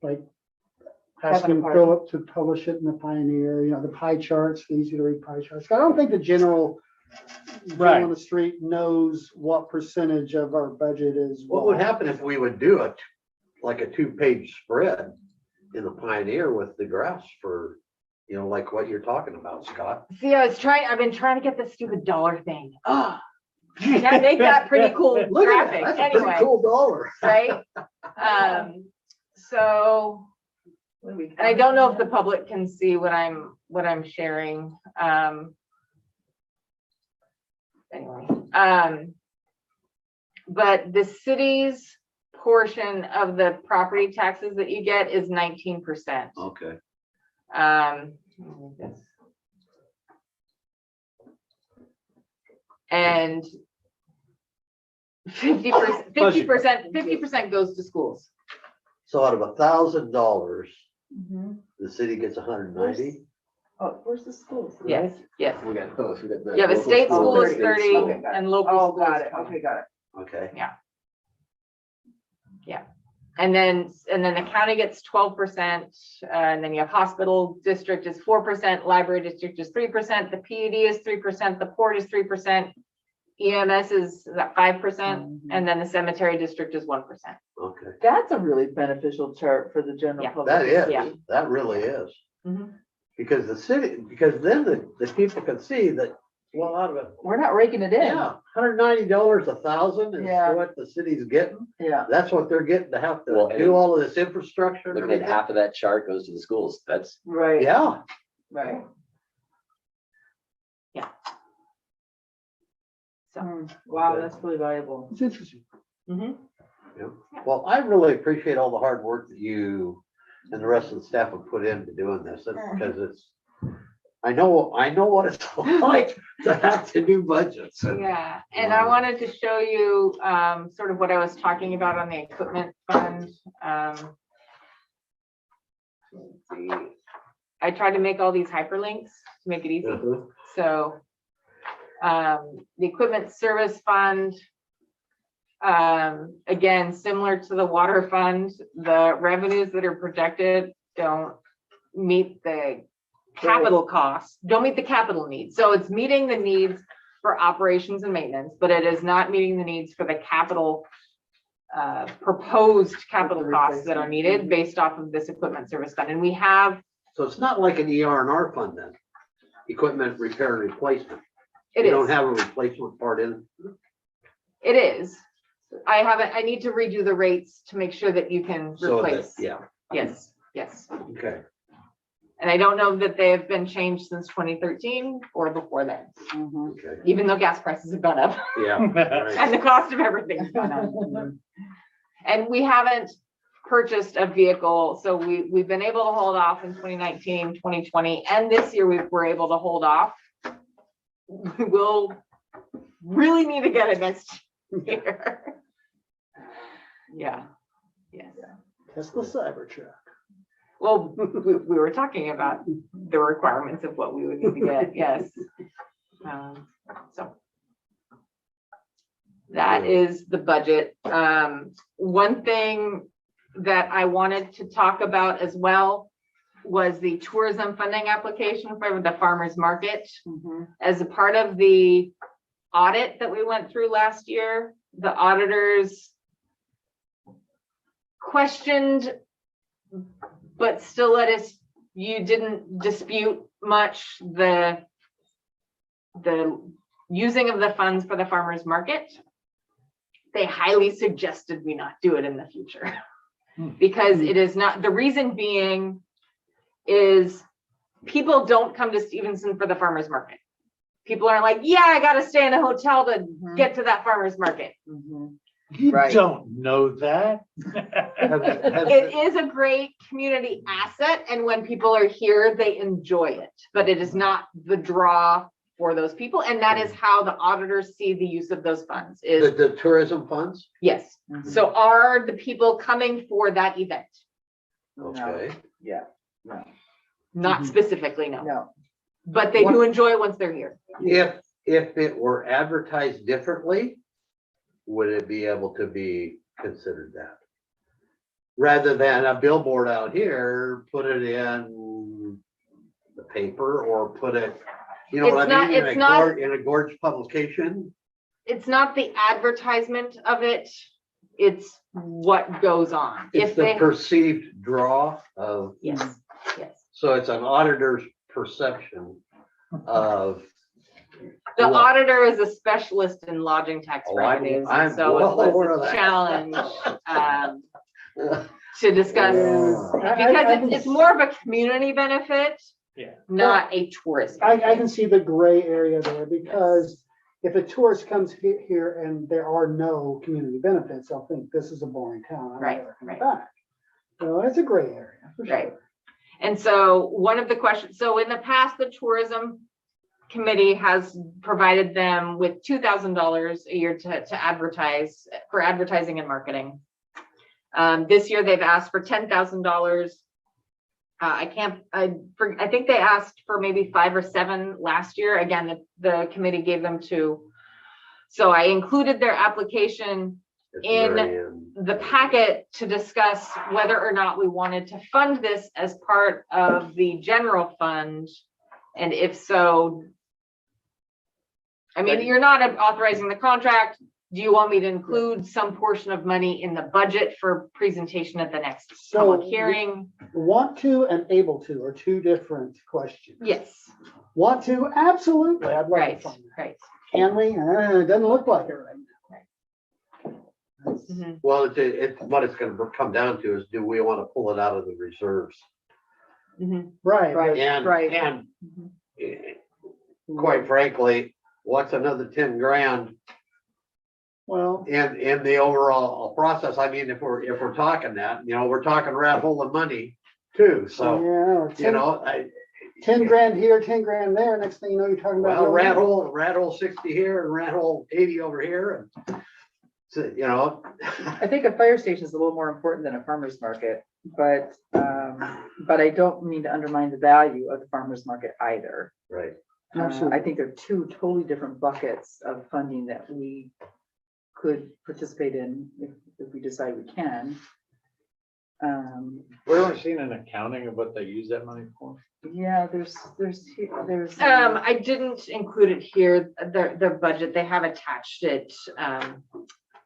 Speaker 5: like asking
Speaker 6: part.
Speaker 5: Philip to publish it in the Pioneer, the pie charts, easy to read pie charts? I don't think the general Joe
Speaker 3: Right.
Speaker 5: on the street knows what percentage of our budget is.
Speaker 7: What would happen if we would do it like a 2-page spread in the Pioneer with the graphs for, like what you're talking about, Scott?
Speaker 4: See, I've been trying to get the stupid dollar thing. Oh, can't make that pretty cool
Speaker 7: Look at
Speaker 4: graphic
Speaker 7: that, that's a pretty
Speaker 4: anyway,
Speaker 7: cool dollar.
Speaker 4: right? So,
Speaker 6: What do we-
Speaker 4: and I don't know if the public can see what I'm sharing. Anyway, but the city's portion of the property taxes that you get is 19%.
Speaker 7: Okay.
Speaker 4: And 50% goes to schools.
Speaker 7: So out of $1,000,
Speaker 6: Mhm.
Speaker 7: the city gets 190?
Speaker 6: Oh, where's the schools?
Speaker 4: Yes, yes.
Speaker 1: We got those. We got the
Speaker 4: Yeah, the
Speaker 1: local
Speaker 4: state
Speaker 1: school,
Speaker 4: school is
Speaker 1: state
Speaker 4: 30
Speaker 1: school.
Speaker 6: Okay, got it.
Speaker 4: and local
Speaker 6: Oh,
Speaker 4: school
Speaker 6: got
Speaker 4: is
Speaker 6: it.
Speaker 4: 20.
Speaker 6: Okay, got it.
Speaker 7: Okay.
Speaker 4: And then the county gets 12%, and then you have hospital district is 4%, library district is 3%, the PUD is 3%, the port is 3%, EMS is that 5%, and then the cemetery district is 1%.
Speaker 7: Okay.
Speaker 6: That's a really beneficial chart for the general
Speaker 4: Yeah.
Speaker 6: public.
Speaker 7: That is,
Speaker 4: Yeah.
Speaker 7: that really is.
Speaker 4: Mhm.
Speaker 7: Because then the people can see that, well, out of it,
Speaker 6: We're not raking it in.
Speaker 7: yeah, $190 1,000 is
Speaker 6: Yeah.
Speaker 7: what the city's getting.
Speaker 6: Yeah.
Speaker 7: That's what they're getting to have
Speaker 1: Well,
Speaker 7: to
Speaker 1: and
Speaker 7: do all of this infrastructure and
Speaker 1: Looking at
Speaker 7: everything.
Speaker 1: half of that chart goes to the schools. That's,
Speaker 6: Right.
Speaker 7: Yeah,
Speaker 6: Right.
Speaker 4: So,
Speaker 6: Wow, that's really valuable.
Speaker 5: It's interesting.
Speaker 4: mhm.
Speaker 7: well, I really appreciate all the hard work that you and the rest of the staff have put into doing this, because it's, I know what it's like to have to do budgets. and-
Speaker 4: Yeah, and I wanted to show you sort of what I was talking about on the equipment fund. Let's see. I tried to make all these hyperlinks to make it easy.
Speaker 7: Mhm.
Speaker 4: So the equipment service fund, again, similar to the water fund, the revenues that are projected don't meet the capital costs, don't meet the capital needs. So it's meeting the needs for operations and maintenance, but it is not meeting the needs for the capital proposed capital costs that are needed based off of this equipment service fund. And we have,
Speaker 7: So it's not like an ER&R fund then, equipment repair and replacement.
Speaker 4: it
Speaker 7: You don't
Speaker 4: is,
Speaker 7: have a replacement part in.
Speaker 4: it is. I need to redo the rates to make sure that you can
Speaker 7: So that,
Speaker 4: replace.
Speaker 7: yeah,
Speaker 4: Yes, yes.
Speaker 7: okay.
Speaker 4: And I don't know that they have been changed since 2013 or before then,
Speaker 6: Mhm.
Speaker 7: Okay,
Speaker 4: even though gas prices have gone up
Speaker 7: yeah, right.
Speaker 4: and the cost of everything's gone up. And we haven't purchased a vehicle, so we've been able to hold off in 2019, 2020, and this year we were able to hold off. We will really need to get it next year. Yeah, yes.
Speaker 5: Tesla Cybertruck.
Speaker 4: Well, we were talking about the requirements of what we would need to get, yes. So that is the budget. One thing that I wanted to talk about as well was the tourism funding application for the farmer's market.
Speaker 6: Mhm.
Speaker 4: As a part of the audit that we went through last year, the auditors questioned, but still let us, you didn't dispute much the using of the funds for the farmer's market. They highly suggested we not do it in the future. Because it is not, the reason being is people don't come to Stevenson for the farmer's market. People are like, yeah, I gotta stay in a hotel to get to that farmer's market.
Speaker 6: Mhm.
Speaker 3: You
Speaker 6: Right.
Speaker 3: don't know that.
Speaker 4: It is a great community asset, and when people are here, they enjoy it, but it is not the draw for those people, and that is how the auditors see the use of those funds is,
Speaker 7: The tourism funds,
Speaker 4: yes.
Speaker 6: Mhm.
Speaker 4: So are the people coming for that event?
Speaker 6: No.
Speaker 7: okay.
Speaker 6: Yeah, no,
Speaker 4: Not specifically, no,
Speaker 6: no.
Speaker 4: but they do enjoy it once they're here.
Speaker 7: If it were advertised differently, would it be able to be considered that? Rather than a billboard out here, put it in the paper or put it, you know what I mean? In a gorge publication?
Speaker 4: It's not the advertisement of it, it's what goes on.
Speaker 7: It's
Speaker 4: If
Speaker 7: the
Speaker 4: they,
Speaker 7: perceived draw of,
Speaker 4: yes, yes.
Speaker 7: so it's an auditor's perception of.
Speaker 4: The
Speaker 7: what-
Speaker 4: auditor is a specialist in lodging tax
Speaker 7: Oh, I'm-
Speaker 4: revenues,
Speaker 7: I'm
Speaker 4: so
Speaker 7: well
Speaker 4: it
Speaker 7: aware of
Speaker 4: was a
Speaker 7: that.
Speaker 4: challenge to discuss.
Speaker 7: Yeah.
Speaker 4: Because it's more of a community benefit,
Speaker 3: Yeah.
Speaker 4: not a tourist.
Speaker 5: I
Speaker 4: benefit.
Speaker 5: can see the gray area there because if a tourist comes here and there are no community benefits, they'll think this is a boring town. I'm
Speaker 4: Right,
Speaker 5: never coming
Speaker 4: right.
Speaker 5: back. So it's a gray area for
Speaker 4: Right.
Speaker 5: sure.
Speaker 4: And so one of the questions, so in the past, the tourism committee has provided them with $2,000 a year to advertise, for advertising and marketing. This year they've asked for $10,000. I think they asked for maybe 5 or 7 last year. Again, the committee gave them 2. So I included their application in the packet to discuss whether or not we wanted to fund this as part of the general fund. And if so, I mean, you're not authorizing the contract. Do you want me to include some portion of money in the budget for presentation at the next
Speaker 5: So
Speaker 4: public hearing?
Speaker 5: Want to and able to are two different questions.
Speaker 4: Yes,
Speaker 5: Want to, absolutely, I'd love
Speaker 4: right,
Speaker 5: to find that.
Speaker 4: right.
Speaker 5: Can we? It doesn't look like it right now. That's-
Speaker 4: Mhm.
Speaker 7: Well, it's what it's gonna come down to is, do we want to pull it out of the reserves?
Speaker 4: Mhm.
Speaker 5: Right.
Speaker 4: Right.
Speaker 5: but-
Speaker 7: And
Speaker 4: Mhm.
Speaker 7: quite frankly, what's another 10 grand
Speaker 5: Well,
Speaker 7: in the overall process? I mean, if we're talking that, we're talking rat hole of money too, so,
Speaker 5: yeah, 10 grand here, 10 grand there. Next thing you know, you're talking about.
Speaker 7: well, rat hole 60 here and rat hole 80 over here, and so,
Speaker 6: I think a fire station is a little more important than a farmer's market, but I don't mean to undermine the value of the farmer's market either.
Speaker 7: right.
Speaker 6: I think they're two totally different buckets of funding that we could participate in if we decide we can.
Speaker 3: We haven't seen an accounting of what they use that money for.
Speaker 6: Yeah, there's.
Speaker 4: I didn't include it here, their budget, they have attached it,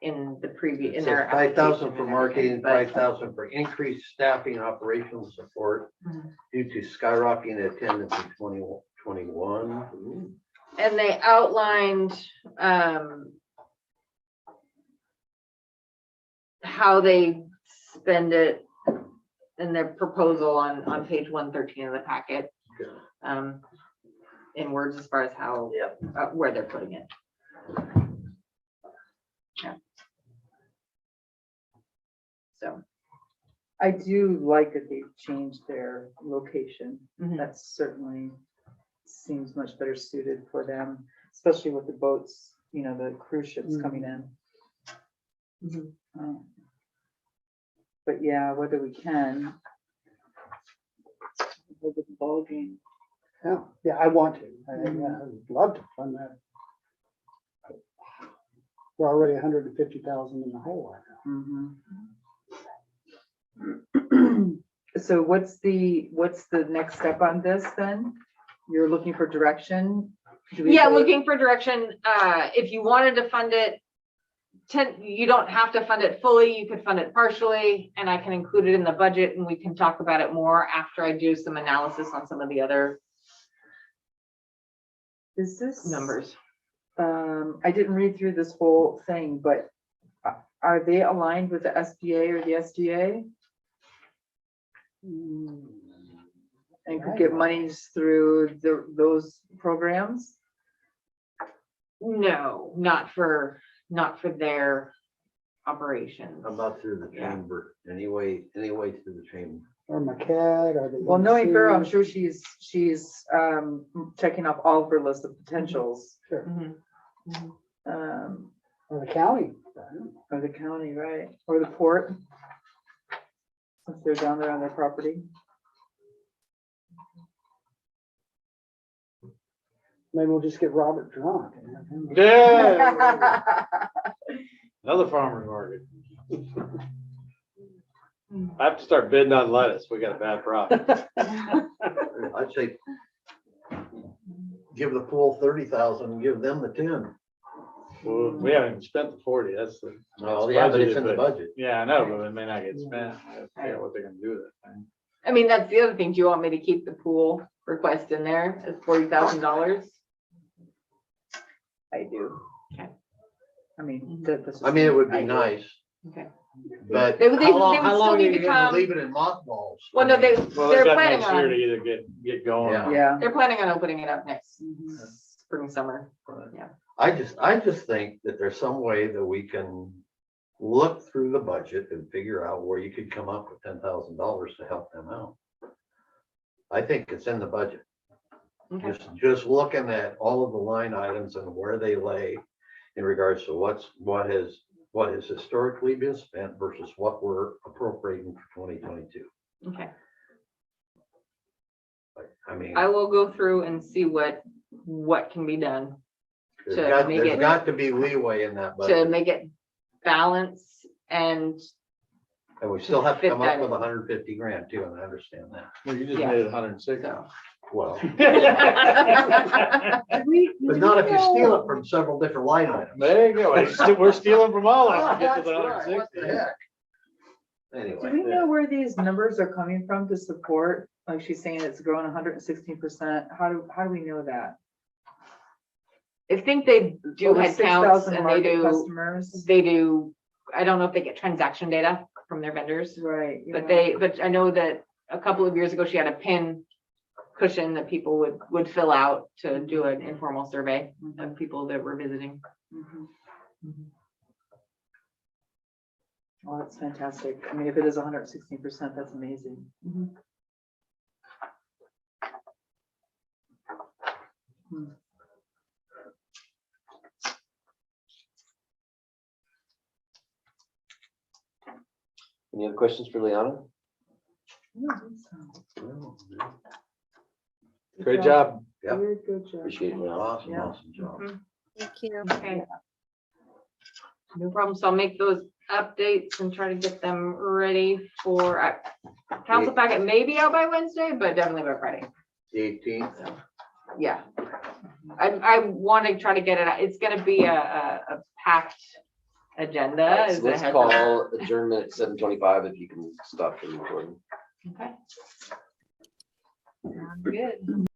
Speaker 4: in the previous, in their.
Speaker 7: 5,000 for
Speaker 4: application and
Speaker 7: marketing,
Speaker 4: everything, but-
Speaker 7: 5,000 for increased staffing operational support
Speaker 4: Mhm.
Speaker 7: due to skyrocketing attendance in 2021.
Speaker 4: And they outlined, how they spend it in their proposal on page 113 of the packet. In words as far as how, where they're putting it. Yeah. So.
Speaker 6: I do like that they've changed their location.
Speaker 4: Mhm.
Speaker 6: That certainly seems much better suited for them, especially with the boats, the cruise ships coming in.
Speaker 4: Mhm.
Speaker 6: But yeah, whether we can. Look at the ball game.
Speaker 5: Yeah, I want to. I'd love to fund that. We're already 150,000 in the hole right now.
Speaker 6: So what's the next step on this then? You're looking for direction? Do we
Speaker 4: Yeah,
Speaker 6: go-
Speaker 4: looking for direction. If you wanted to fund it, you don't have to fund it fully. You could fund it partially, and I can include it in the budget, and we can talk about it more after I do some analysis on some of the other
Speaker 6: Is this?
Speaker 4: numbers.
Speaker 6: I didn't read through this whole thing, but are they aligned with the SBA or the SDA? And could get monies through those programs?
Speaker 4: No, not for their operations.
Speaker 7: How about through the
Speaker 4: Yeah.
Speaker 7: chamber? Anyway through the chamber.
Speaker 5: Or McCad, or the.
Speaker 6: Well, knowing Farrell, I'm
Speaker 5: EDC.
Speaker 6: sure she's checking off all of her list of potentials,
Speaker 5: Sure.
Speaker 4: Mhm. Mhm.
Speaker 5: Or the county.
Speaker 6: or the county, right, or the port. Since they're down there on their property.
Speaker 5: Maybe we'll just get Robert drunk. and have him-
Speaker 3: Yeah, another farmer's market. I have to start bidding on lettuce. We got a bad problem.
Speaker 7: I'd say give the pool 30,000, and give them the 10.
Speaker 3: Well, we haven't even spent the 40. That's the.
Speaker 7: Well, yeah, but it's in the
Speaker 3: budgeted,
Speaker 7: budget.
Speaker 3: Yeah, I know, but it may not get spent. I gotta figure out what they're gonna do with it.
Speaker 4: I mean, that's the other thing. Do you want me to keep the pool request in there as $40,000?
Speaker 6: I do.
Speaker 4: Okay.
Speaker 6: I mean,
Speaker 7: I mean, it would
Speaker 6: I
Speaker 7: be
Speaker 6: do.
Speaker 7: nice,
Speaker 4: Okay.
Speaker 7: but
Speaker 4: They would
Speaker 7: how long,
Speaker 4: still
Speaker 7: how long are
Speaker 4: need
Speaker 7: you
Speaker 4: to
Speaker 7: gonna
Speaker 4: come-
Speaker 7: leave it in mothballs?
Speaker 4: Well, no,
Speaker 3: Well,
Speaker 4: they're
Speaker 3: they've got
Speaker 4: planning
Speaker 3: next year to
Speaker 4: on,
Speaker 3: either get going.
Speaker 7: Yeah.
Speaker 6: Yeah.
Speaker 4: they're planning on opening it up next spring, summer.
Speaker 7: I just think that there's some way that we can look through the budget and figure out where you could come up with $10,000 to help them out. I think it's in the budget.
Speaker 4: Okay.
Speaker 7: Just looking at all of the line items and where they lay in regards to what has historically been spent versus what we're appropriating for 2022.
Speaker 4: Okay.
Speaker 7: I mean,
Speaker 4: I will go through and see what can be done
Speaker 7: there's
Speaker 4: to make it-
Speaker 7: got to be leeway in that
Speaker 4: to
Speaker 7: budget.
Speaker 4: make it balance and
Speaker 7: And we still have to
Speaker 4: fit
Speaker 7: come up
Speaker 4: that
Speaker 7: with
Speaker 4: in.
Speaker 7: 150 grand too, and I understand that.
Speaker 3: Well, you just
Speaker 4: Yeah.
Speaker 3: made it 106.
Speaker 4: so.
Speaker 7: Well,
Speaker 4: Yeah.
Speaker 7: but not if you steal it from several different line items.
Speaker 3: There you go. We're stealing from all of them. to get to
Speaker 7: That's
Speaker 3: the
Speaker 7: right. What
Speaker 3: 160.
Speaker 7: the heck?
Speaker 6: Do we
Speaker 7: Anyway,
Speaker 6: know where these numbers are coming from to support, like she's saying it's growing 116%? How do we know that?
Speaker 4: I think they do
Speaker 6: Over
Speaker 4: head
Speaker 6: 6,000
Speaker 4: counts and
Speaker 6: market customers.
Speaker 4: they do, I don't know if they get transaction data from their vendors,
Speaker 6: Right.
Speaker 4: but I know that a couple of years ago, she had a pin cushion that people would fill out to do an informal survey of people that were visiting.
Speaker 6: Mhm. Well, that's fantastic. I mean, if it is 116%, that's amazing.
Speaker 1: Any other questions for Liana?
Speaker 7: great job. Yep.
Speaker 6: Very good job.
Speaker 1: Appreciate it, Liana.
Speaker 7: Awesome,
Speaker 6: Yeah.
Speaker 7: awesome job.
Speaker 8: Thank you.
Speaker 4: Okay. No problem. So I'll make those updates and try to get them ready for council packet, maybe out by Wednesday, but definitely by Friday.
Speaker 7: The 18th.
Speaker 4: Yeah. I want to try to get it, it's gonna be a packed agenda.
Speaker 1: Alright,
Speaker 4: as
Speaker 1: so
Speaker 4: a
Speaker 1: let's
Speaker 4: heads up.
Speaker 1: call adjournment at 7:25 if you can stop the recording.
Speaker 4: Okay. Sounds good.